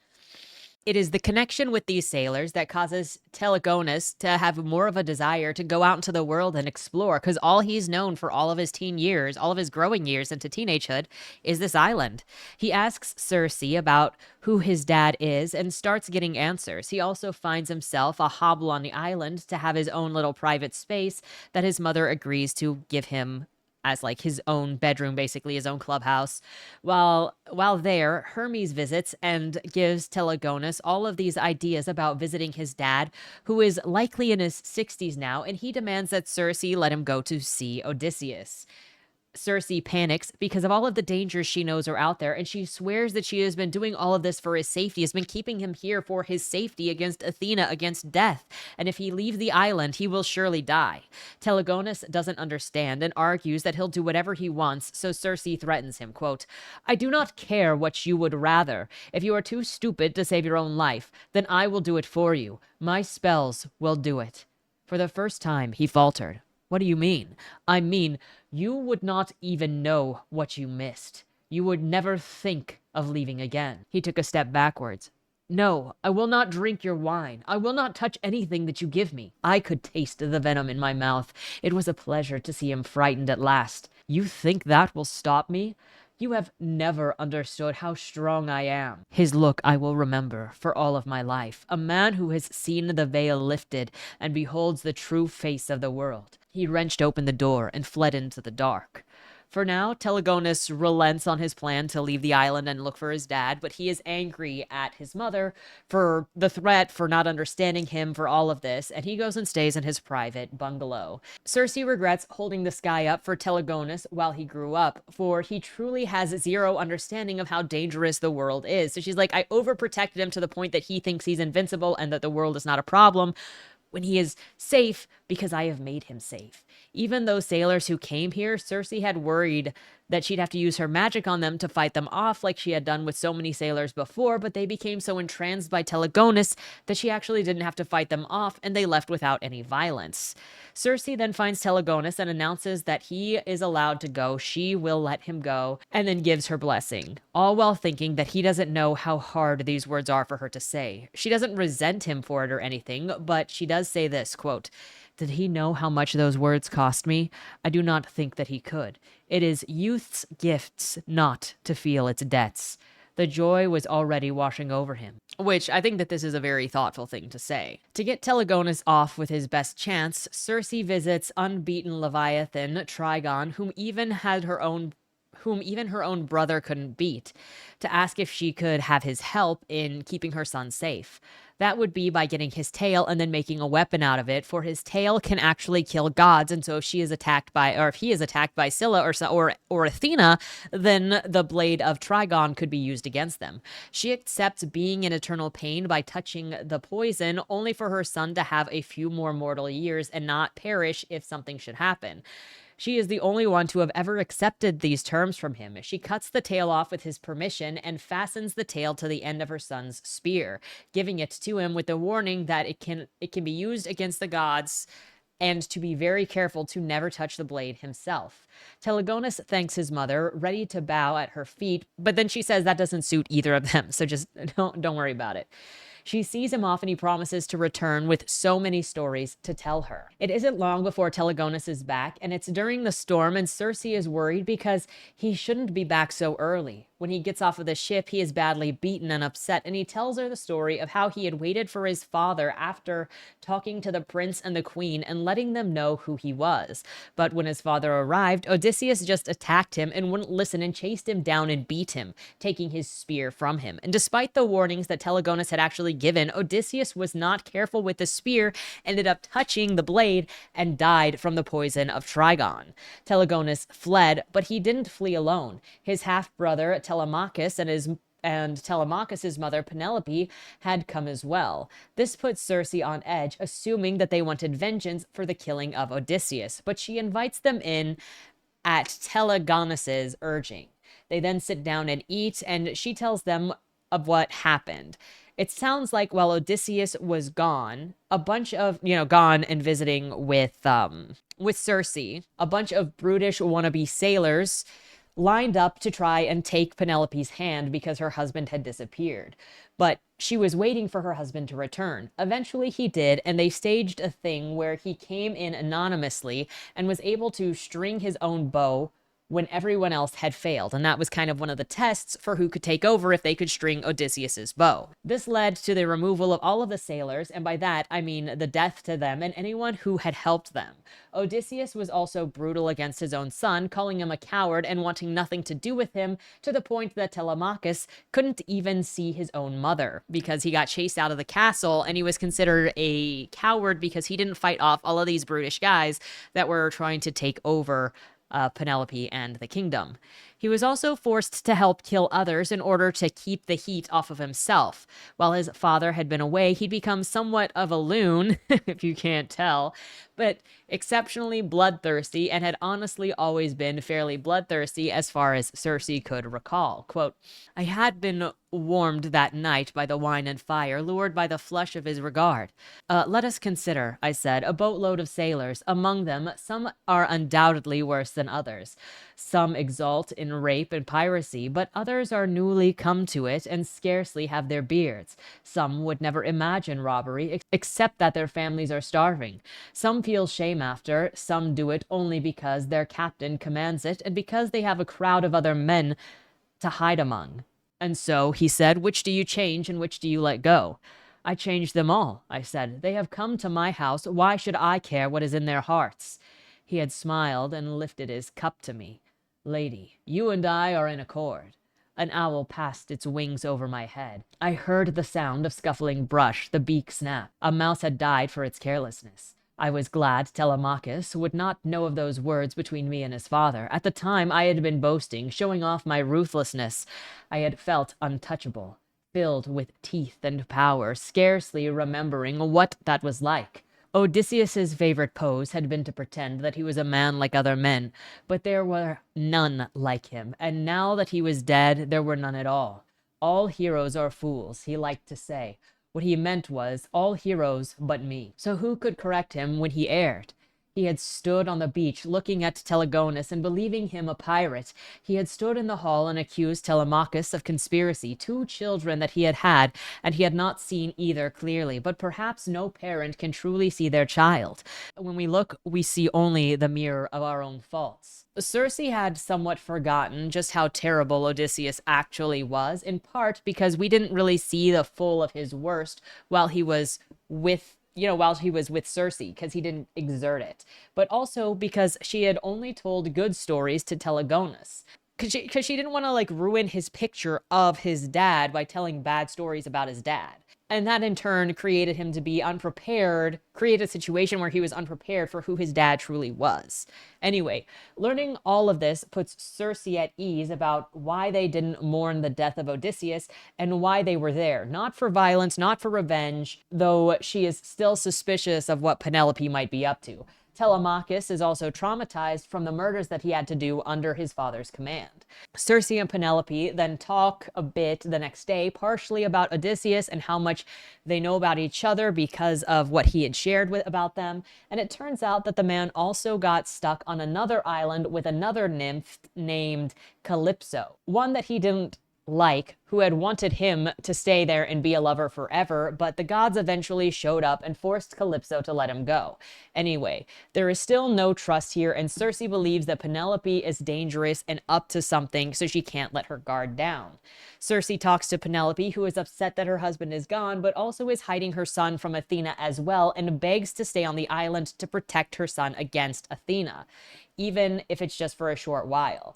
It is the connection with these sailors that causes Telegonus to have more of a desire to go out into the world and explore, because all he's known for all of his teen years, all of his growing years into teenagehood, is this island. He asks Circe about who his dad is and starts getting answers. He also finds himself a hobble on the island to have his own little private space that his mother agrees to give him as like his own bedroom, basically his own clubhouse. While there, Hermes visits and gives Telegonus all of these ideas about visiting his dad, who is likely in his 60s now, and he demands that Circe let him go to see Odysseus. Circe panics because of all of the dangers she knows are out there, and she swears that she has been doing all of this for his safety, has been keeping him here for his safety against Athena, against death, and if he leaves the island, he will surely die. Telegonus doesn't understand and argues that he'll do whatever he wants, so Circe threatens him, quote, "I do not care what you would rather. If you are too stupid to save your own life, then I will do it for you. My spells will do it." For the first time, he faltered. "What do you mean?" "I mean, you would not even know what you missed. You would never think of leaving again." He took a step backwards. "No, I will not drink your wine. I will not touch anything that you give me." I could taste the venom in my mouth. It was a pleasure to see him frightened at last. "You think that will stop me? You have never understood how strong I am." His look I will remember for all of my life. A man who has seen the veil lifted and beholds the true face of the world. He wrenched open the door and fled into the dark. For now, Telegonus relents on his plan to leave the island and look for his dad, but he is angry at his mother for the threat, for not understanding him, for all of this, and he goes and stays in his private bungalow. Circe regrets holding the sky up for Telegonus while he grew up, for he truly has zero understanding of how dangerous the world is. So she's like, I overprotected him to the point that he thinks he's invincible and that the world is not a problem, when he is safe because I have made him safe. Even those sailors who came here, Circe had worried that she'd have to use her magic on them to fight them off like she had done with so many sailors before, but they became so entranced by Telegonus that she actually didn't have to fight them off, and they left without any violence. Circe then finds Telegonus and announces that he is allowed to go. She will let him go, and then gives her blessing, all while thinking that he doesn't know how hard these words are for her to say. She doesn't resent him for it or anything, but she does say this, quote, "Did he know how much those words cost me? I do not think that he could. It is youth's gifts not to feel its debts." The joy was already washing over him, which I think that this is a very thoughtful thing to say. To get Telegonus off with his best chance, Circe visits unbeaten Leviathan, Trigon, whom even her own brother couldn't beat, to ask if she could have his help in keeping her son safe. That would be by getting his tail and then making a weapon out of it, for his tail can actually kill gods, and so if he is attacked by Scylla or Athena, then the blade of Trigon could be used against them. She accepts being in eternal pain by touching the poison, only for her son to have a few more mortal years and not perish if something should happen. She is the only one to have ever accepted these terms from him. She cuts the tail off with his permission and fastens the tail to the end of her son's spear, giving it to him with the warning that it can be used against the gods and to be very careful to never touch the blade himself. Telegonus thanks his mother, ready to bow at her feet, but then she says that doesn't suit either of them, so just don't worry about it. She sees him off and he promises to return with so many stories to tell her. It isn't long before Telegonus is back, and it's during the storm, and Circe is worried because he shouldn't be back so early. When he gets off of the ship, he is badly beaten and upset, and he tells her the story of how he had waited for his father after talking to the prince and the queen and letting them know who he was. But when his father arrived, Odysseus just attacked him and wouldn't listen and chased him down and beat him, taking his spear from him. And despite the warnings that Telegonus had actually given, Odysseus was not careful with the spear, ended up touching the blade, and died from the poison of Trigon. Telegonus fled, but he didn't flee alone. His half-brother Telemachus and Telemachus's mother Penelope had come as well. This put Circe on edge, assuming that they wanted vengeance for the killing of Odysseus, but she invites them in at Telegonus's urging. They then sit down and eat, and she tells them of what happened. It sounds like while Odysseus was gone, a bunch of, gone and visiting with Circe, a bunch of brutish wannabe sailors lined up to try and take Penelope's hand because her husband had disappeared. But she was waiting for her husband to return. Eventually he did, and they staged a thing where he came in anonymously and was able to string his own bow when everyone else had failed, and that was kind of one of the tests for who could take over if they could string Odysseus's bow. This led to the removal of all of the sailors, and by that I mean the death to them and anyone who had helped them. Odysseus was also brutal against his own son, calling him a coward and wanting nothing to do with him, to the point that Telemachus couldn't even see his own mother because he got chased out of the castle, and he was considered a coward because he didn't fight off all of these brutish guys that were trying to take over Penelope and the kingdom. He was also forced to help kill others in order to keep the heat off of himself. While his father had been away, he'd become somewhat of a loon, if you can't tell, but exceptionally bloodthirsty, and had honestly always been fairly bloodthirsty as far as Circe could recall. Quote, "I had been warmed that night by the wine and fire, lured by the flush of his regard. Let us consider," I said, "a boatload of sailors. Among them, some are undoubtedly worse than others. Some exult in rape and piracy, but others are newly come to it and scarcely have their beards. Some would never imagine robbery, except that their families are starving. Some feel shame after, some do it only because their captain commands it, and because they have a crowd of other men to hide among. And so," he said, "which do you change and which do you let go?" "I change them all," I said. "They have come to my house. Why should I care what is in their hearts?" He had smiled and lifted his cup to me. "Lady, you and I are in accord." An owl passed its wings over my head. I heard the sound of scuffling brush, the beak snap. A mouse had died for its carelessness. I was glad Telemachus would not know of those words between me and his father. At the time I had been boasting, showing off my ruthlessness. I had felt untouchable, filled with teeth and power, scarcely remembering what that was like. Odysseus's favorite pose had been to pretend that he was a man like other men, but there were none like him, and now that he was dead, there were none at all. All heroes are fools, he liked to say. What he meant was, all heroes but me. So who could correct him when he erred? He had stood on the beach looking at Telegonus and believing him a pirate. He had stood in the hall and accused Telemachus of conspiracy, 2 children that he had had, and he had not seen either clearly. But perhaps no parent can truly see their child. When we look, we see only the mirror of our own faults. Circe had somewhat forgotten just how terrible Odysseus actually was, in part because we didn't really see the full of his worst while he was with Circe, because he didn't exert it. But also because she had only told good stories to Telegonus. Because she didn't want to, ruin his picture of his dad by telling bad stories about his dad. And that, in turn, created him to be unprepared, create a situation where he was unprepared for who his dad truly was. Anyway, learning all of this puts Circe at ease about why they didn't mourn the death of Odysseus and why they were there. Not for violence, not for revenge, though she is still suspicious of what Penelope might be up to. Telemachus is also traumatized from the murders that he had to do under his father's command. Circe and Penelope then talk a bit the next day, partially about Odysseus and how much they know about each other because of what he had shared about them. And it turns out that the man also got stuck on another island with another nymph named Calypso, one that he didn't who had wanted him to stay there and be a lover forever, but the gods eventually showed up and forced Calypso to let him go. Anyway, there is still no trust here, and Circe believes that Penelope is dangerous and up to something, so she can't let her guard down. Circe talks to Penelope, who is upset that her husband is gone, but also is hiding her son from Athena as well, and begs to stay on the island to protect her son against Athena, even if it's just for a short while.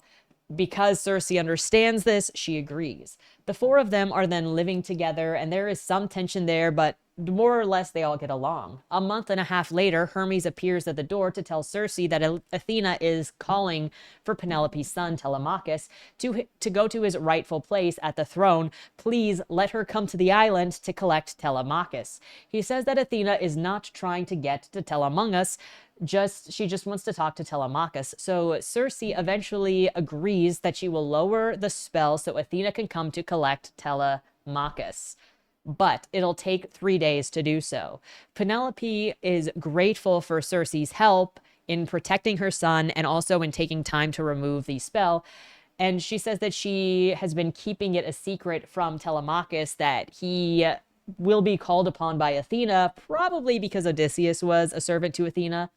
Because Circe understands this, she agrees. The four of them are then living together, and there is some tension there, but more or less they all get along. A month and a half later, Hermes appears at the door to tell Circe that Athena is calling for Penelope's son, Telemachus, to go to his rightful place at the throne. Please let her come to the island to collect Telemachus. He says that Athena is not trying to get to Telemachus, she just wants to talk to Telemachus. So Circe eventually agrees that she will lower the spell so Athena can come to collect Telemachus. But it'll take 3 days to do so. Penelope is grateful for Circe's help in protecting her son and also in taking time to remove the spell. And she says that she has been keeping it a secret from Telemachus that he will be called upon by Athena, probably because Odysseus was a servant to Athena.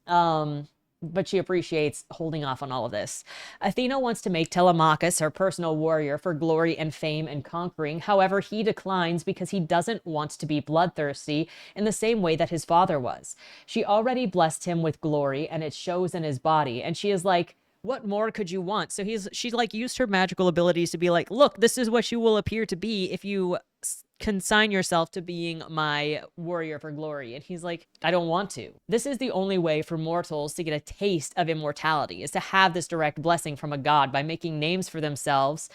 But she appreciates holding off on all of this. Athena wants to make Telemachus her personal warrior for glory and fame and conquering. However, he declines because he doesn't want to be bloodthirsty in the same way that his father was. She already blessed him with glory, and it shows in his body. And she is like, what more could you want? So she's like used her magical abilities to be like, look, this is what you will appear to be if you consign yourself to being my warrior for glory. And he's like, I don't want to. This is the only way for mortals to get a taste of immortality, is to have this direct blessing from a god by making names for themselves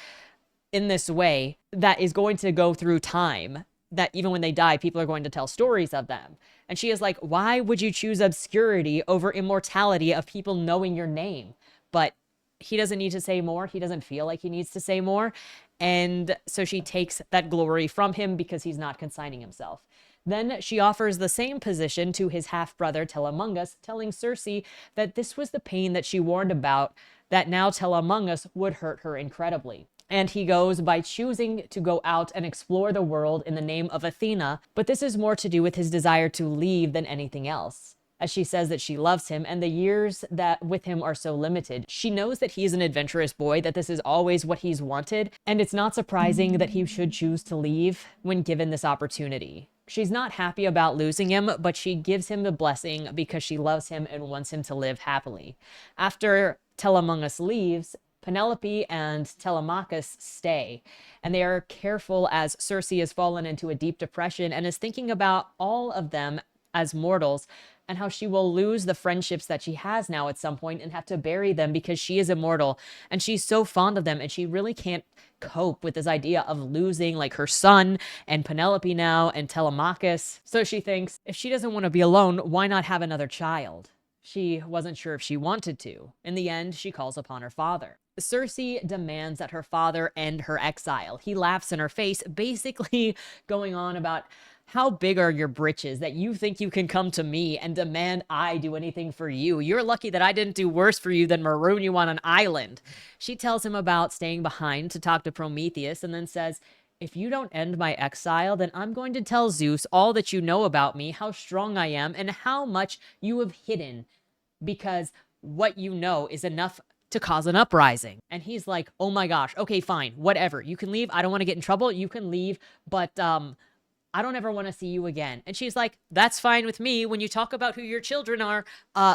in this way that is going to go through time, that even when they die, people are going to tell stories of them. And she is like, why would you choose obscurity over immortality of people knowing your name? But he doesn't need to say more. He doesn't feel like he needs to say more. And so she takes that glory from him because he's not consigning himself. Then she offers the same position to his half-brother Telemachus, telling Circe that this was the pain that she warned about, that now Telemachus would hurt her incredibly. And he goes by choosing to go out and explore the world in the name of Athena, but this is more to do with his desire to leave than anything else. As she says that she loves him, and the years that with him are so limited. She knows that he's an adventurous boy, that this is always what he's wanted, and it's not surprising that he should choose to leave when given this opportunity. She's not happy about losing him, but she gives him the blessing because she loves him and wants him to live happily. After Telemachus leaves, Penelope and Telemachus stay, and they are careful as Circe has fallen into a deep depression and is thinking about all of them as mortals, and how she will lose the friendships that she has now at some point and have to bury them because she is immortal and she's so fond of them, and she really can't cope with this idea of losing like her son and Penelope now and Telemachus. So she thinks if she doesn't want to be alone, why not have another child? She wasn't sure if she wanted to. In the end, she calls upon her father. Circe demands that her father end her exile. He laughs in her face, basically going on about how big are your britches that you think you can come to me and demand I do anything for you? You're lucky that I didn't do worse for you than maroon you on an island. She tells him about staying behind to talk to Prometheus and then says, if you don't end my exile, then I'm going to tell Zeus all that you know about me, how strong I am, and how much you have hidden, because what you know is enough to cause an uprising. And he's like, oh my gosh, okay, fine, whatever. You can leave. I don't want to get in trouble. You can leave, but I don't ever want to see you again. And she's like, that's fine with me. When you talk about who your children are,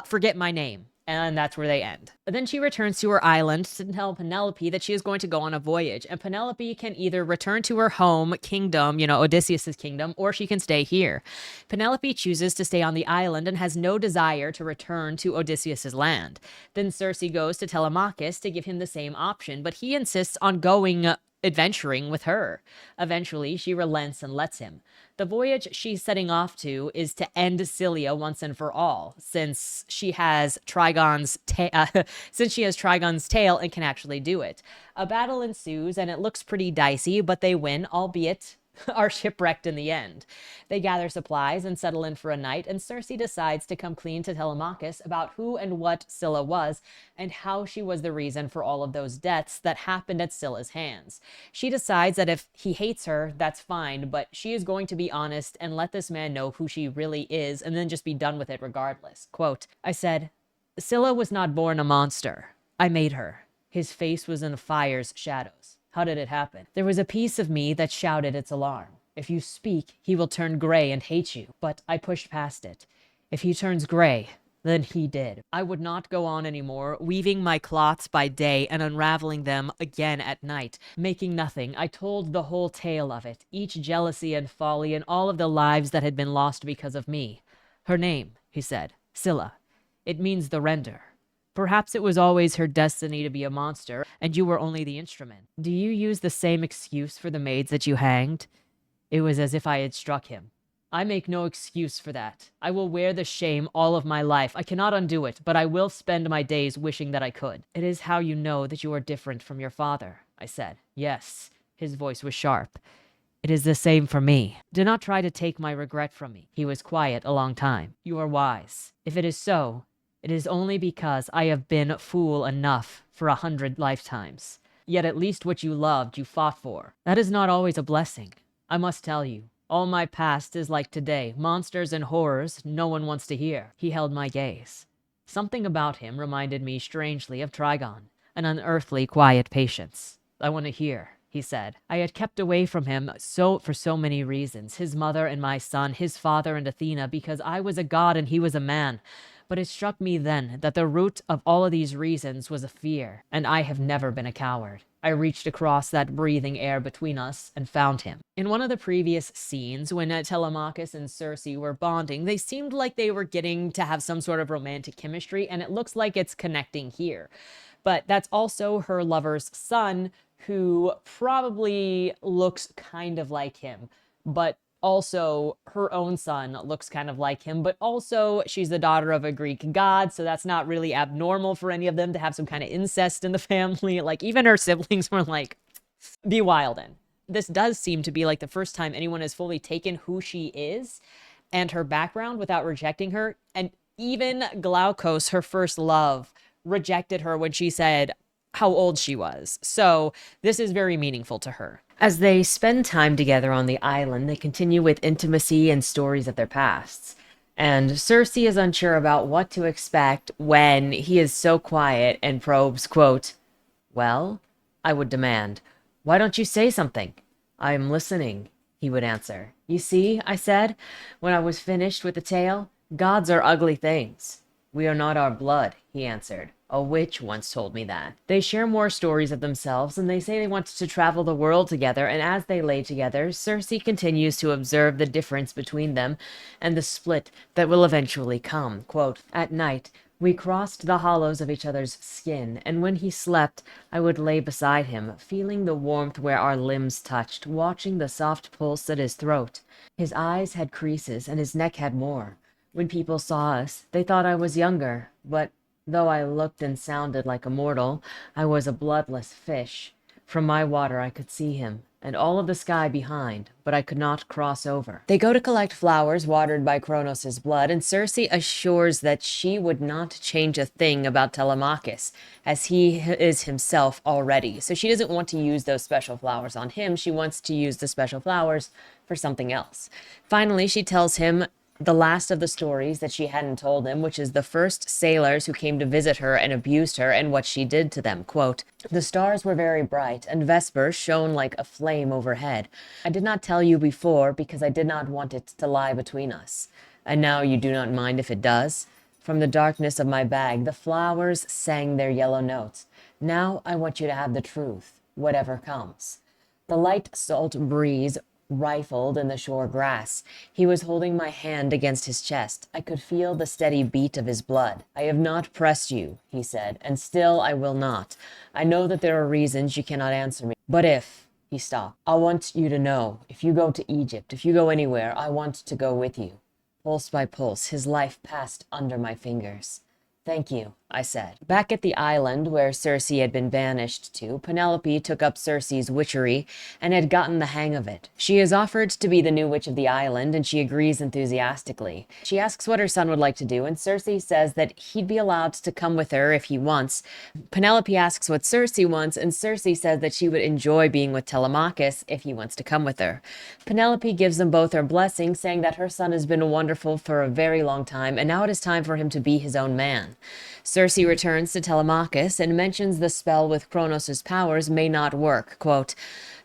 forget my name. And that's where they end. But then she returns to her island to tell Penelope that she is going to go on a voyage. And Penelope can either return to her home kingdom, Odysseus's kingdom, or she can stay here. Penelope chooses to stay on the island and has no desire to return to Odysseus's land. Then Circe goes to Telemachus to give him the same option, but he insists on going adventuring with her. Eventually, she relents and lets him. The voyage she's setting off to is to end Scylla once and for all, since she has Trigon's tail and can actually do it. A battle ensues, and it looks pretty dicey, but they win, albeit are shipwrecked in the end. They gather supplies and settle in for a night, and Circe decides to come clean to Telemachus about who and what Scylla was and how she was the reason for all of those deaths that happened at Scylla's hands. She decides that if he hates her, that's fine, but she is going to be honest and let this man know who she really is and then just be done with it regardless. Quote, I said, Scylla was not born a monster. I made her. His face was in the fire's shadows. How did it happen? There was a piece of me that shouted its alarm. If you speak, he will turn gray and hate you. But I pushed past it. If he turns gray, then he did. I would not go on anymore, weaving my cloths by day and unraveling them again at night, making nothing. I told the whole tale of it, each jealousy and folly and all of the lives that had been lost because of me. Her name, he said, Scylla. It means the render. Perhaps it was always her destiny to be a monster, and you were only the instrument. Do you use the same excuse for the maids that you hanged? It was as if I had struck him. I make no excuse for that. I will wear the shame all of my life. I cannot undo it, but I will spend my days wishing that I could. It is how you know that you are different from your father, I said. Yes. His voice was sharp. It is the same for me. Do not try to take my regret from me. He was quiet a long time. You are wise. If it is so, it is only because I have been fool enough for 100 lifetimes. Yet at least what you loved, you fought for. That is not always a blessing. I must tell you, all my past is like today. Monsters and horrors no one wants to hear. He held my gaze. Something about him reminded me strangely of Trigon, an unearthly quiet patience. I want to hear, he said. I had kept away from him for so many reasons. His mother and my son, his father and Athena, because I was a god and he was a man. But it struck me then that the root of all of these reasons was a fear, and I have never been a coward. I reached across that breathing air between us and found him. In one of the previous scenes, when Telemachus and Circe were bonding, they seemed like they were getting to have some sort of romantic chemistry, and it looks like it's connecting here. But that's also her lover's son, who probably looks kind of like him, but also her own son looks kind of like him, but also she's the daughter of a Greek god, so that's not really abnormal for any of them to have some kind of incest in the family. Like, even her siblings were like, be wildin'. This does seem to be like the first time anyone has fully taken who she is and her background without rejecting her. And even Glaukos, her first love, rejected her when she said how old she was. So this is very meaningful to her. As they spend time together on the island, they continue with intimacy and stories of their pasts. And Circe is unsure about what to expect when he is so quiet and probes, quote, well, I would demand, why don't you say something? I am listening, he would answer. You see, I said, when I was finished with the tale, gods are ugly things. We are not our blood, he answered. A witch once told me that. They share more stories of themselves, and they say they want to travel the world together, and as they lay together, Circe continues to observe the difference between them and the split that will eventually come. Quote, at night, we crossed the hollows of each other's skin, and when he slept, I would lay beside him, feeling the warmth where our limbs touched, watching the soft pulse at his throat. His eyes had creases, and his neck had more. When people saw us, they thought I was younger, but though I looked and sounded like a mortal, I was a bloodless fish. From my water I could see him, and all of the sky behind, but I could not cross over. They go to collect flowers watered by Kronos' blood, and Circe assures that she would not change a thing about Telemachus, as he is himself already. So she doesn't want to use those special flowers on him. She wants to use the special flowers for something else. Finally, she tells him the last of the stories that she hadn't told him, which is the first sailors who came to visit her and abused her and what she did to them. Quote, the stars were very bright, and Vesper shone like a flame overhead. I did not tell you before because I did not want it to lie between us. And now you do not mind if it does? From the darkness of my bag, the flowers sang their yellow notes. Now I want you to have the truth, whatever comes. The light salt breeze rifled in the shore grass. He was holding my hand against his chest. I could feel the steady beat of his blood. I have not pressed you, he said, and still I will not. I know that there are reasons you cannot answer me. But if, he stopped, I want you to know, if you go to Egypt, if you go anywhere, I want to go with you. Pulse by pulse, his life passed under my fingers. Thank you, I said. Back at the island where Circe had been banished to, Penelope took up Circe's witchery and had gotten the hang of it. She is offered to be the new witch of the island, and she agrees enthusiastically. She asks what her son would like to do, and Circe says that he'd be allowed to come with her if he wants. Penelope asks what Circe wants, and Circe says that she would enjoy being with Telemachus if he wants to come with her. Penelope gives them both her blessing, saying that her son has been wonderful for a very long time, and now it is time for him to be his own man. Circe returns to Telemachus and mentions the spell with Kronos' powers may not work. Quote,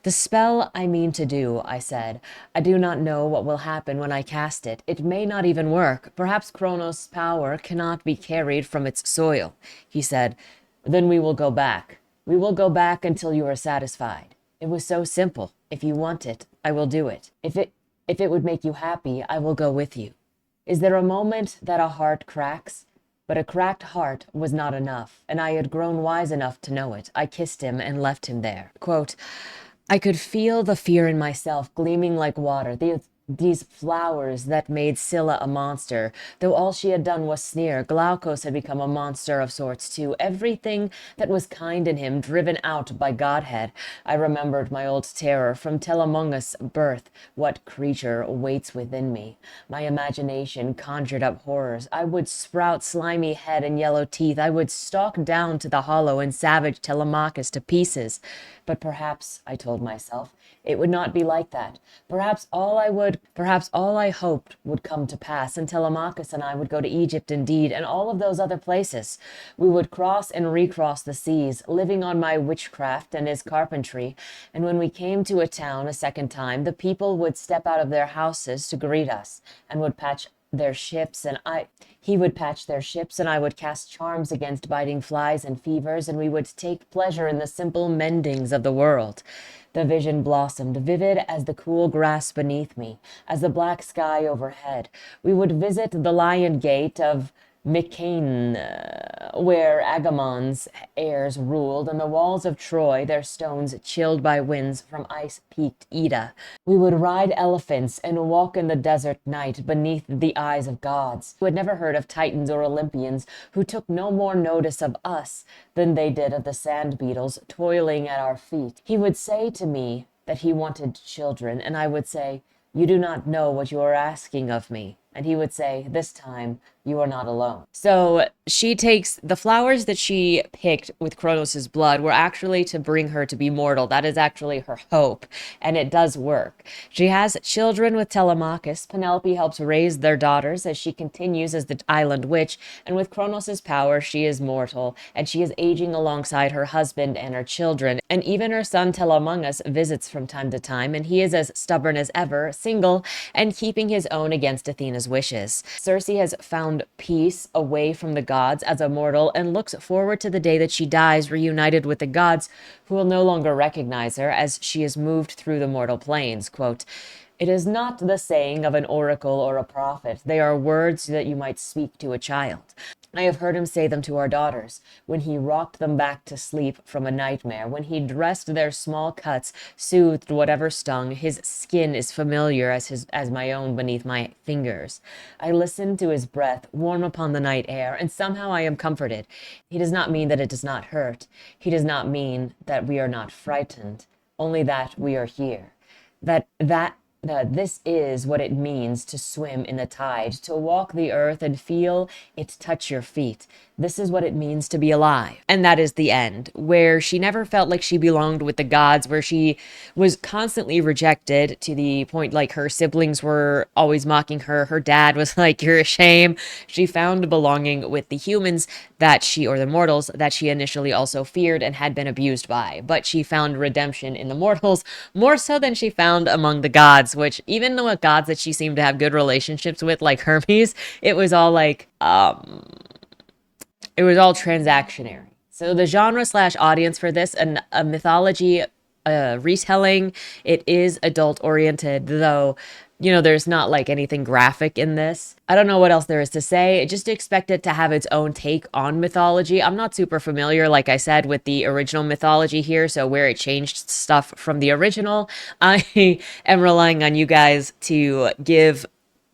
"The spell I mean to do," I said. "I do not know what will happen when I cast it. It may not even work. Perhaps Kronos' power cannot be carried from its soil." He said, "Then we will go back. We will go back until you are satisfied. It was so simple. If you want it, I will do it. If it would make you happy, I will go with you. Is there a moment that a heart cracks? But a cracked heart was not enough, and I had grown wise enough to know it. I kissed him and left him there." Quote, "I could feel the fear in myself gleaming like water, these flowers that made Scylla a monster. Though all she had done was sneer, Glaucus had become a monster of sorts too. Everything that was kind in him driven out by Godhead. I remembered my old terror from Telamonius' birth. What creature waits within me? My imagination conjured up horrors. I would sprout slimy head and yellow teeth. I would stalk down to the hollow and savage Telemachus to pieces. But perhaps, I told myself, it would not be like that. Perhaps all I hoped would come to pass, and Telemachus and I would go to Egypt indeed, and all of those other places. We would cross and recross the seas, living on my witchcraft and his carpentry, and when we came to a town a second time, the people would step out of their houses to greet us, and would patch their ships, he would patch their ships, and I would cast charms against biting flies and fevers, and we would take pleasure in the simple mendings of the world. The vision blossomed, vivid as the cool grass beneath me, as the black sky overhead. We would visit the lion gate of Mycenae, where Agamemnon's heirs ruled, and the walls of Troy, their stones chilled by winds from ice-peaked Ida. We would ride elephants and walk in the desert night beneath the eyes of gods, who had never heard of Titans or Olympians, who took no more notice of us than they did of the sand beetles toiling at our feet. He would say to me that he wanted children, and I would say, "You do not know what you are asking of me." And he would say, "This time, you are not alone." So she takes the flowers that she picked with Kronos' blood were actually to bring her to be mortal. That is actually her hope, and it does work. She has children with Telemachus. Penelope helps raise their daughters as she continues as the island witch, and with Kronos' power, she is mortal, and she is aging alongside her husband and her children, and even her son Telamonius visits from time to time, and he is as stubborn as ever, single, and keeping his own against Athena's wishes. Circe has found peace away from the gods as a mortal and looks forward to the day that she dies reunited with the gods, who will no longer recognize her as she is moved through the mortal planes. Quote, "It is not the saying of an oracle or a prophet. They are words that you might speak to a child. I have heard him say them to our daughters, when he rocked them back to sleep from a nightmare, when he dressed their small cuts, soothed whatever stung. His skin is familiar as my own beneath my fingers. I listen to his breath, warm upon the night air, and somehow I am comforted. He does not mean that it does not hurt. He does not mean that we are not frightened, only that we are here. This is what it means to swim in the tide, to walk the earth and feel it touch your feet. This is what it means to be alive." And that is the end, where she never felt like she belonged with the gods, where she was constantly rejected to the point like her siblings were always mocking her. Her dad was like, "You're a shame." She found belonging with the humans or the mortals that she initially also feared and had been abused by. But she found redemption in the mortals more so than she found among the gods, which even the gods that she seemed to have good relationships with, like Hermes, it was all like, it was all transactionary. So the genre slash audience for this, and a mythology retelling, it is adult oriented, though, there's not like anything graphic in this. I don't know what else there is to say. Just expect it to have its own take on mythology. I'm not super familiar, like I said, with the original mythology here, so where it changed stuff from the original, I am relying on you guys to give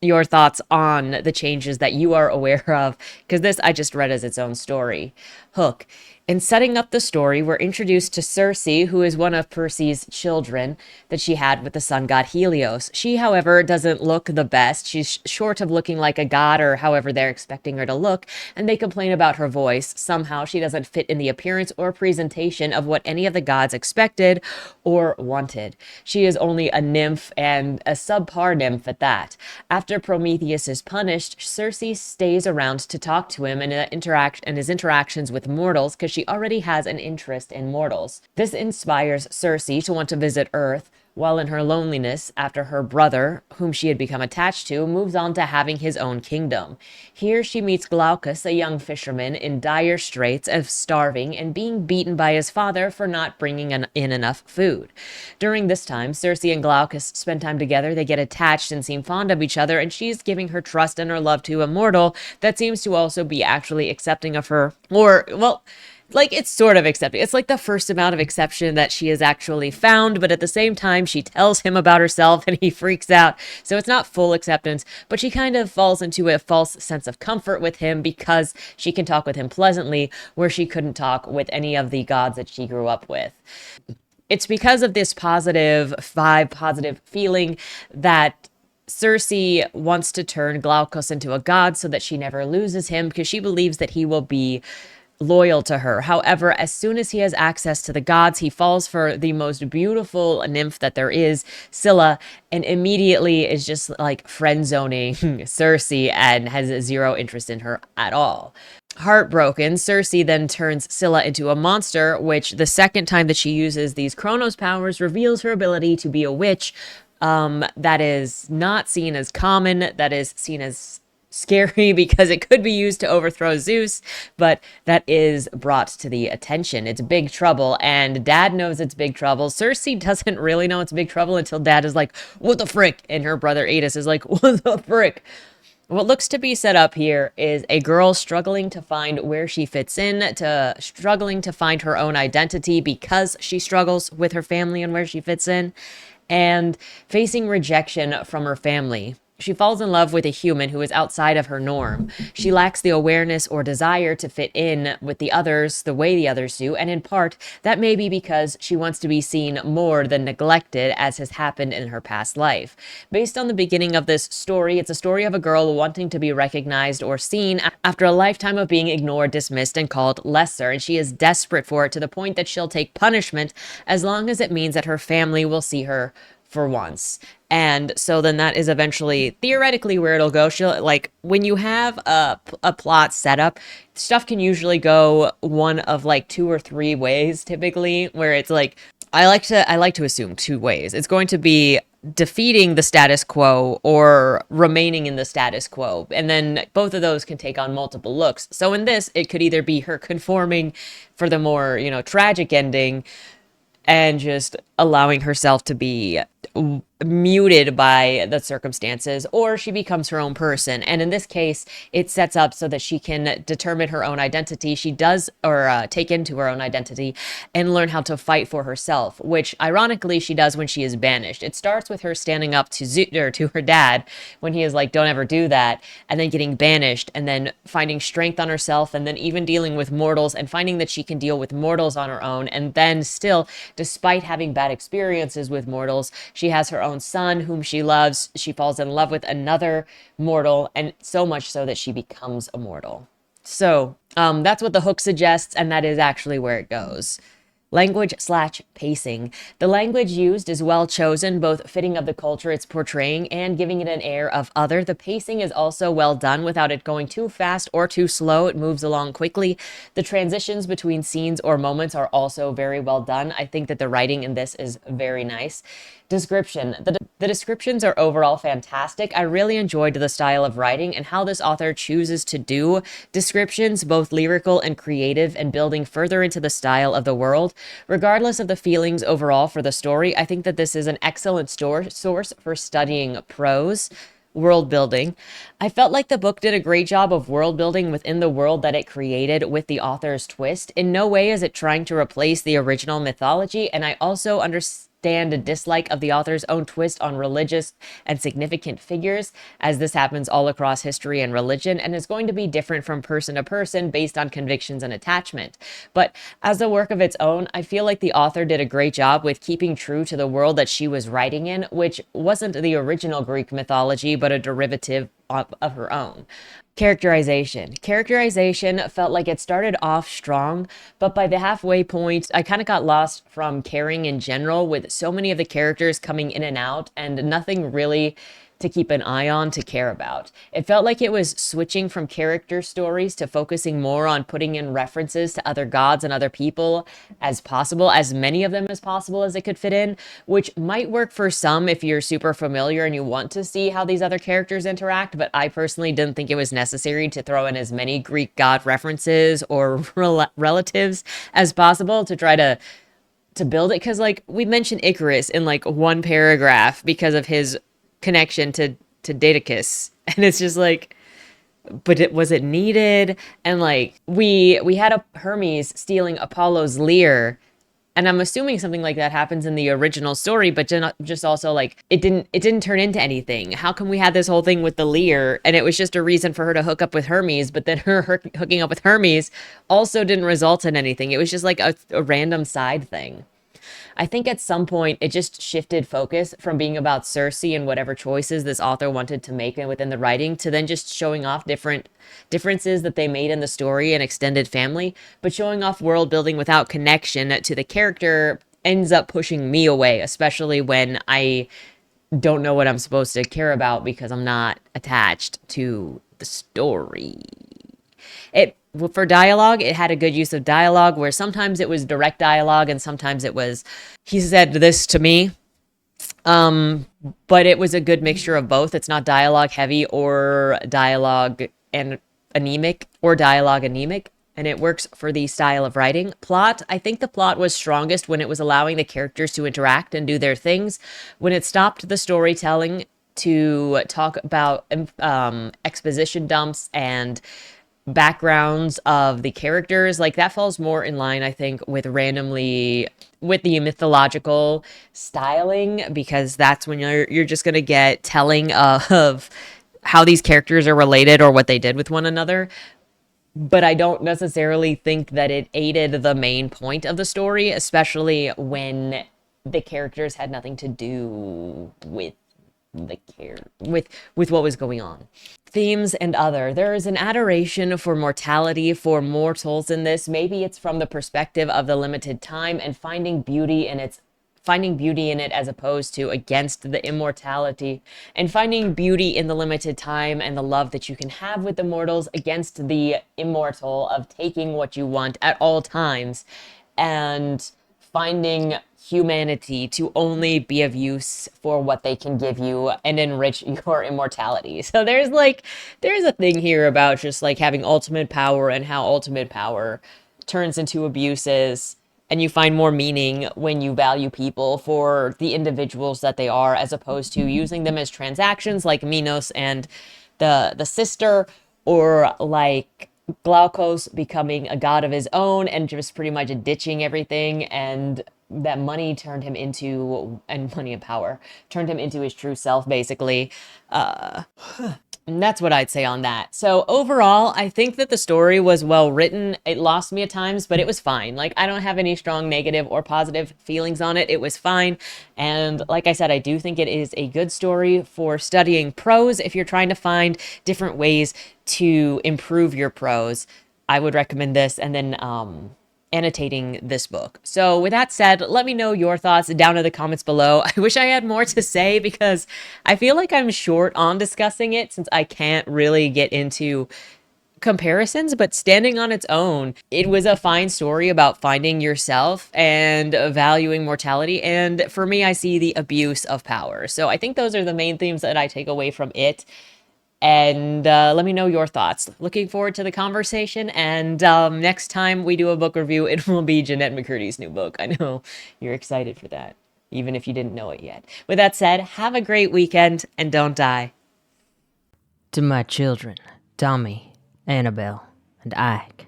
your thoughts on the changes that you are aware of, because this I just read as its own story. Hook. In setting up the story, we're introduced to Circe, who is one of Perseus' children that she had with the sun god Helios. She, however, doesn't look the best. She's short of looking like a god, or however they're expecting her to look, and they complain about her voice. Somehow she doesn't fit in the appearance or presentation of what any of the gods expected or wanted. She is only a nymph, and a subpar nymph at that. After Prometheus is punished, Circe stays around to talk to him and his interactions with mortals, because she already has an interest in mortals. This inspires Circe to want to visit Earth, while in her loneliness, after her brother, whom she had become attached to, moves on to having his own kingdom. Here she meets Glaucus, a young fisherman in dire straits of starving and being beaten by his father for not bringing in enough food. During this time, Circe and Glaucus spend time together. They get attached and seem fond of each other, and she's giving her trust and her love to a mortal that seems to also be actually accepting of her, or, well, like, it's sort of accepting. It's like the first amount of exception that she has actually found, but at the same time, she tells him about herself and he freaks out. So it's not full acceptance, but she kind of falls into a false sense of comfort with him because she can talk with him pleasantly, where she couldn't talk with any of the gods that she grew up with. It's because of this positive vibe, positive feeling, that Circe wants to turn Glaucus into a god so that she never loses him, because she believes that he will be loyal to her. However, as soon as he has access to the gods, he falls for the most beautiful nymph that there is, Scylla, and immediately is just like friend zoning Circe and has zero interest in her at all. Heartbroken, Circe then turns Scylla into a monster, which the second time that she uses these Chronos powers reveals her ability to be a witch, that is not seen as common, that is seen as scary because it could be used to overthrow Zeus, but that is brought to the attention. It's big trouble, and Dad knows it's big trouble. Circe doesn't really know it's big trouble until Dad is like, what the frick? And her brother Adis is like, what the frick? What looks to be set up here is a girl struggling to find where she fits in, struggling to find her own identity because she struggles with her family and where she fits in, and facing rejection from her family. She falls in love with a human who is outside of her norm. She lacks the awareness or desire to fit in with the others the way the others do, and in part, that may be because she wants to be seen more than neglected, as has happened in her past life. Based on the beginning of this story, it's a story of a girl wanting to be recognized or seen after a lifetime of being ignored, dismissed, and called lesser, and she is desperate for it to the point that she'll take punishment as long as it means that her family will see her for once. And so then that is eventually theoretically where it'll go. She'll, like, when you have a plot setup, stuff can usually go one of like 2 or 3 ways typically, where it's like, I like to assume 2 ways. It's going to be defeating the status quo or remaining in the status quo, and then both of those can take on multiple looks. So in this, it could either be her conforming for the more, tragic ending and just allowing herself to be muted by the circumstances, or she becomes her own person. And in this case, it sets up so that she can determine her own identity. She does, or take into her own identity and learn how to fight for herself, which ironically she does when she is banished. It starts with her standing up to her dad when he is like, don't ever do that, and then getting banished, and then finding strength on herself, and then even dealing with mortals and finding that she can deal with mortals on her own. And then still, despite having bad experiences with mortals, she has her own son whom she loves. She falls in love with another mortal, and so much so that she becomes a mortal. So that's what the hook suggests, and that is actually where it goes. Language/pacing. The language used is well chosen, both fitting of the culture it's portraying and giving it an air of other. The pacing is also well done without it going too fast or too slow. It moves along quickly. The transitions between scenes or moments are also very well done. I think that the writing in this is very nice. Description. The descriptions are overall fantastic. I really enjoyed the style of writing and how this author chooses to do descriptions, both lyrical and creative, and building further into the style of the world. Regardless of the feelings overall for the story, I think that this is an excellent source for studying prose. World building. I felt like the book did a great job of world building within the world that it created with the author's twist. In no way is it trying to replace the original mythology, and I also stand a dislike of the author's own twist on religious and significant figures, as this happens all across history and religion, and is going to be different from person to person based on convictions and attachment. But as a work of its own, I feel like the author did a great job with keeping true to the world that she was writing in, which wasn't the original Greek mythology, but a derivative of her own. Characterization felt like it started off strong, but by the halfway point, I kind of got lost from caring in general, with so many of the characters coming in and out and nothing really to keep an eye on to care about. It felt like it was switching from character stories to focusing more on putting in references to other gods and other people as possible, as many of them as possible as it could fit in, which might work for some if you're super familiar and you want to see how these other characters interact, but I personally didn't think it was necessary to throw in as many Greek god references or relatives as possible to try to build it, because like we mentioned Icarus in like one paragraph because of his connection to Daedicus, and it's just like, but was it needed? And like we had a Hermes stealing Apollo's lyre, and I'm assuming something like that happens in the original story, but just also like it didn't turn into anything. How come we had this whole thing with the lyre and it was just a reason for her to hook up with Hermes, but then her hooking up with Hermes also didn't result in anything? It was just like a random side thing. I think at some point it just shifted focus from being about Circe and whatever choices this author wanted to make within the writing to then just showing off different differences that they made in the story and extended family, but showing off world building without connection to the character ends up pushing me away, especially when I don't know what I'm supposed to care about because I'm not attached to the story. It For dialogue, it had a good use of dialogue where sometimes it was direct dialogue and sometimes it was, he said this to me. But it was a good mixture of both. It's not dialogue heavy or dialogue and anemic or dialogue anemic, and it works for the style of writing. Plot, I think the plot was strongest when it was allowing the characters to interact and do their things. When it stopped the storytelling to talk about exposition dumps and backgrounds of the characters, like that falls more in line, I think, with the mythological styling, because that's when you're just gonna get telling of how these characters are related or what they did with one another. But I don't necessarily think that it aided the main point of the story, especially when the characters had nothing to do with with what was going on. Themes and other. There is an adoration for mortality for mortals in this. Maybe it's from the perspective of the limited time and finding beauty in it as opposed to against the immortality, and finding beauty in the limited time and the love that you can have with the mortals against the immortal of taking what you want at all times, and finding humanity to only be of use for what they can give you and enrich your immortality. So there's a thing here about just like having ultimate power and how ultimate power turns into abuses, and you find more meaning when you value people for the individuals that they are, as opposed to using them as transactions like Minos and the sister, or like Glaukos becoming a god of his own and just pretty much ditching everything, and that money turned him into, and money and power turned him into his true self, basically. And that's what I'd say on that. So overall, I think that the story was well written. It lost me at times, but it was fine. Like, I don't have any strong negative or positive feelings on it. It was fine. And like I said, I do think it is a good story for studying prose. If you're trying to find different ways to improve your prose, I would recommend this. And then, annotating this book. So with that said, let me know your thoughts down in the comments below. I wish I had more to say because I feel like I'm short on discussing it since I can't really get into comparisons, but standing on its own, it was a fine story about finding yourself and valuing mortality. And for me, I see the abuse of power. So I think those are the main themes that I take away from it. And let me know your thoughts. Looking forward to the conversation. And next time we do a book review, it will be Jeanette McCurdy's new book. I know you're excited for that, even if you didn't know it yet. With that said, have a great weekend and don't die. To my children, Tommy, Annabelle, and Ike,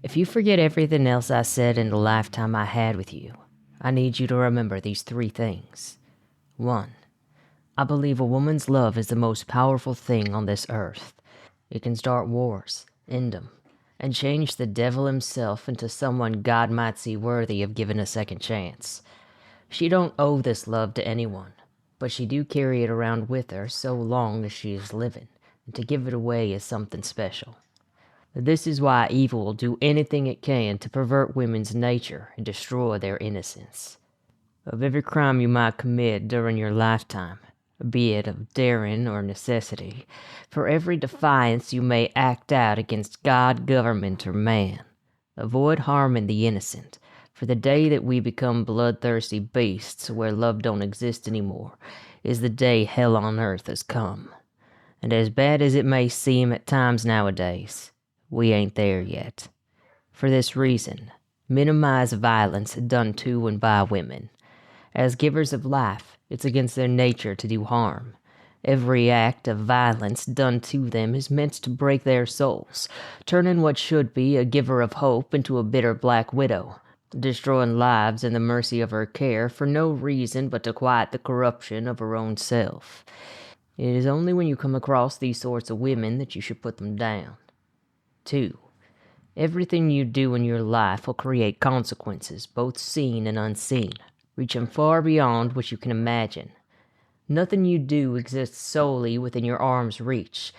if you forget everything else I said in the lifetime I had with you, I need you to remember these 3 things. 1. I believe a woman's love is the most powerful thing on this earth. It can start wars, end them, and change the devil himself into someone God might see worthy of giving a second chance. She don't owe this love to anyone, but she do carry it around with her so long as she is living, and to give it away is something special. This is why evil will do anything it can to pervert women's nature and destroy their innocence. Of every crime you might commit during your lifetime, be it of daring or necessity, for every defiance you may act out against God, government, or man, avoid harming the innocent, for the day that we become bloodthirsty beasts where love don't exist anymore is the day hell on earth has come. And as bad as it may seem at times nowadays, we ain't there yet. For this reason, minimize violence done to and by women. As givers of life, it's against their nature to do harm. Every act of violence done to them is meant to break their souls, turning what should be a giver of hope into a bitter black widow, destroying lives in the mercy of her care for no reason but to quiet the corruption of her own self. It is only when you come across these sorts of women that you should put them down. 2. Everything you do in your life will create consequences, both seen and unseen, reaching far beyond what you can imagine. Nothing you do exists solely within your arm's reach,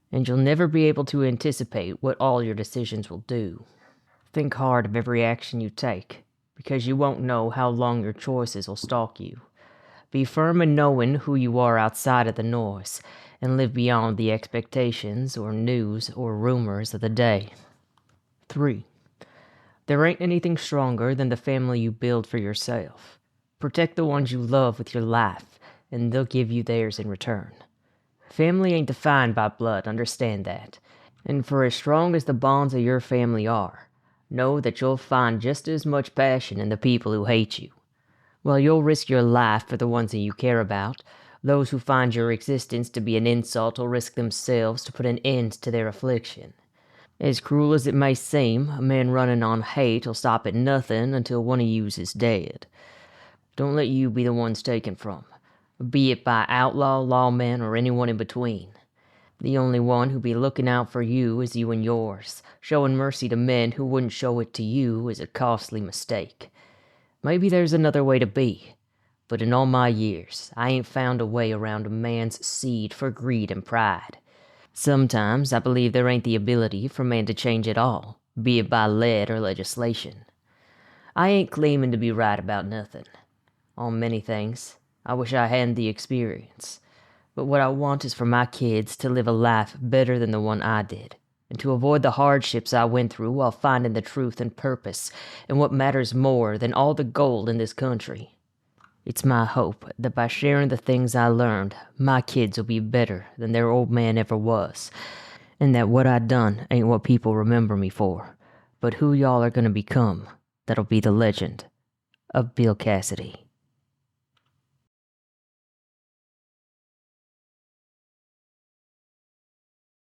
and you'll never be able to anticipate what all your decisions will do. Think hard of every action you take, because you won't know how long your choices will stalk you. Be firm in knowing who you are outside of the noise, and live beyond the expectations or news or rumors of the day. 3. There ain't anything stronger than the family you build for yourself. Protect the ones you love with your life, and they'll give you theirs in return. Family ain't defined by blood, understand that. And for as strong as the bonds of your family are, know that you'll find just as much passion in the people who hate you. While you'll risk your life for the ones that you care about, those who find your existence to be an insult will risk themselves to put an end to their affliction. As cruel as it may seem, a man running on hate will stop at nothing until one of yous is dead. Don't let you be the ones taken from, be it by outlaw, lawmen, or anyone in between. The only one who'll be looking out for you is you and yours. Showing mercy to men who wouldn't show it to you is a costly mistake. Maybe there's another way to be, but in all my years, I ain't found a way around a man's seed for greed and pride. Sometimes I believe there ain't the ability for man to change at all, be it by lead or legislation. I ain't claiming to be right about nothing. On many things, I wish I hadn't the experience. But what I want is for my kids to live a life better than the one I did, and to avoid the hardships I went through while finding the truth and purpose in what matters more than all the gold in this country. It's my hope that by sharing the things I learned, my kids will be better than their old man ever was, and that what I done ain't what people remember me for, but who y'all are gonna become that'll be the legend of Bill Cassidy.